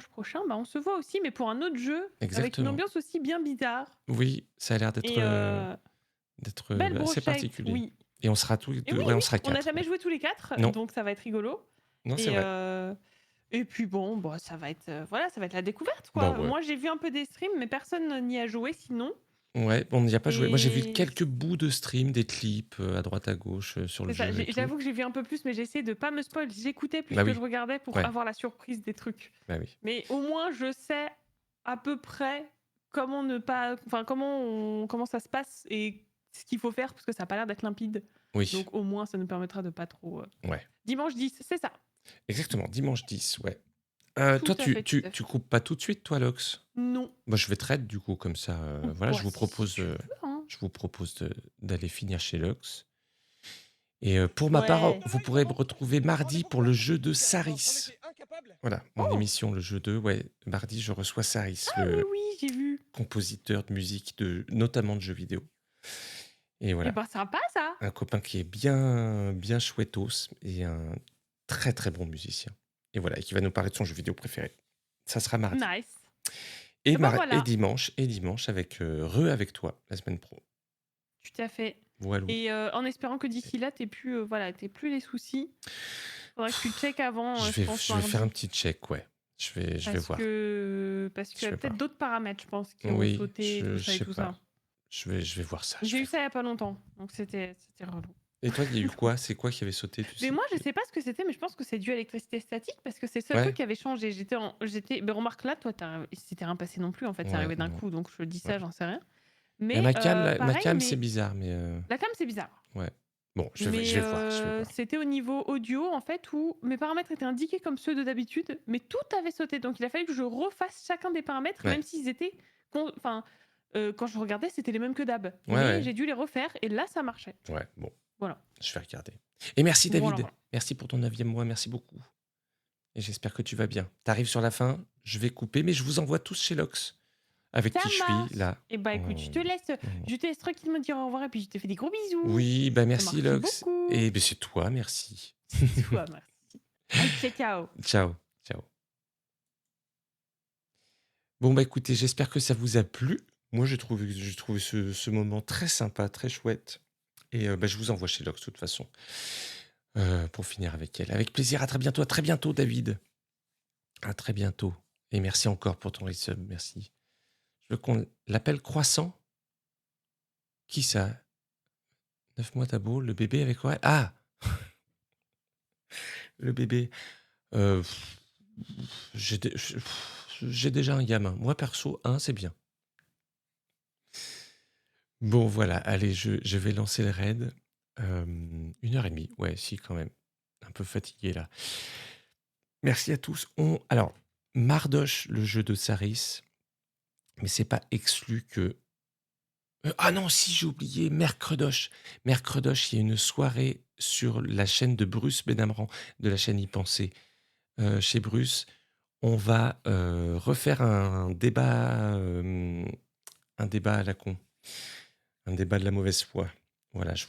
prochain, bah, on se voit aussi, mais pour un autre jeu, avec une Exactement. ambiance aussi bien bizarre. Oui, ça a l'air d'être Et Belle assez brochette, particulier. oui. Et on sera tous les Et deux, oui, ouais, on oui, sera on n'a 4. jamais joué tous les 4, Non, donc ça va être rigolo. non, c'est Et, vrai. et puis bon, bah, ça va être voilà, ça va être la découverte, Bah quoi. ouais. Moi, j'ai vu un peu des streams, mais personne n'y a joué sinon. Ouais, on n'y a pas joué. Moi, j'ai vu Et quelques bouts de stream, des clips à droite à gauche sur le c'est ça, jeu et tout. j'avoue que j'ai vu un peu plus, mais j'ai essayé de pas me spoil. J'écoutais plus Bah que oui, je regardais pour ouais, avoir la surprise des trucs. bah oui. Mais au moins, je sais à peu près comment ne pas, enfin comment ça se passe et ce qu'il faut faire parce que ça a pas l'air d'être limpide. Oui, Donc au moins, ça nous permettra de pas trop. ouais. Dimanche 10, c'est ça. Exactement, dimanche 10, ouais. Tout Toi, à fait, tout à tu fait. coupes pas tout de suite, toi, Lox? Non. Moi, je vais te raid, du coup, comme ça. Voilà, Bah, je vous si propose, tu veux, hein. d'aller finir chez Lox. Et pour ma part, Ouais. vous pourrez me retrouver mardi pour le jeu de Saris. Voilà, mon Oh. émission, le jeu 2. Ouais, mardi, je reçois Saris, Ah mais le oui, j'ai vu. compositeur de musique, notamment de jeux vidéo. Et Eh voilà, ben sympa ça. un copain qui est bien, bien chouettos et un très très bon musicien. Et voilà, et qui va nous parler de son jeu vidéo préféré. Ça sera mardi. Nice. Et, Eh ben et voilà. dimanche, avec avec toi, la semaine pro. Tout à fait. Voilà. Et en espérant que d'ici là, t'aies plus, voilà, t'aies plus les soucis. Faudrait que tu checkes avant, Je je vais, pense, je vais faire un mardi. petit check, ouais. Je vais Parce voir. parce qu'il y Je a vais peut-être voir. d'autres paramètres, je pense, qui ont Oui, sauté, tout je ça et sais tout pas. ça. Je vais voir ça. je J'ai vais eu ça il y a pas longtemps, donc c'était relou. Et toi, il y a eu quoi? C'est quoi qui avait sauté, tu Mais sais? moi, je sais pas ce que c'était, mais je pense que c'est dû à l'électricité statique parce que c'est le seul Ouais. truc qui avait changé. Mais remarque là, toi, c'était rien passé non plus, en fait, ça Ouais, arrivait d'un non. coup, donc je dis ça, Ouais. j'en sais rien. Et Mais ma cam, pareil, c'est mais bizarre, mais la cam, c'est bizarre. ouais. Bon, je Mais vais voir. c'était au niveau audio, en fait, où mes paramètres étaient indiqués comme ceux de d'habitude, mais tout avait sauté. Donc il a fallu que je refasse chacun des paramètres, Ouais. même s'ils étaient. Enfin, quand je regardais, c'était les mêmes que d'hab. Ouais, Mais ouais. j'ai dû les refaire, et là, ça marchait. Ouais, bon, Voilà. je vais regarder. Et merci, David. Voilà. Merci pour ton 9e mois, merci beaucoup. Et j'espère que tu vas bien. T'arrives sur la fin, je vais couper, mais je vous envoie tous chez Lox, avec Ça qui je marche. suis là. Et bah écoute, je te laisse tranquillement dire au revoir, et puis je te fais des gros bisous. Oui, bah merci, Merci Lox. beaucoup. Et ben, c'est toi, merci. C'est toi, merci. Allez, ciao. Ciao, ciao. Bon, bah écoutez, j'espère que ça vous a plu. Moi, j'ai trouvé ce moment très sympa, très chouette. Et bah, je vous envoie chez Lox, de toute façon, pour finir avec elle. Avec plaisir, à très bientôt, David. À très bientôt. Et merci encore pour ton resub, merci. Je veux qu'on l'appelle Croissant. Qui ça? 9 mois d'abo, le bébé avec quoi? Ah! Le bébé. J'ai déjà un gamin. Moi, perso, un, c'est bien. Bon, voilà. Allez, je vais lancer le raid. 1h30. Ouais, si, quand même. Un peu fatigué, là. Merci à tous. Alors, Mardoche, le jeu de Saris. Mais c'est pas exclu que... ah non, si, j'ai oublié. Mercredoche. Mercredoche, il y a une soirée sur la chaîne de Bruce Benamran, de la chaîne Y Penser. Chez Bruce, on va refaire un débat à la con. Un débat de la mauvaise foi. Voilà, je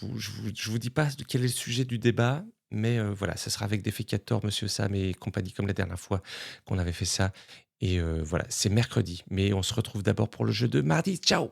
vous dis pas quel est le sujet du débat, mais voilà, ça sera avec Defecator, Monsieur Sam et compagnie, comme la dernière fois qu'on avait fait ça. Et voilà, c'est mercredi. Mais on se retrouve d'abord pour le jeu de mardi. Ciao!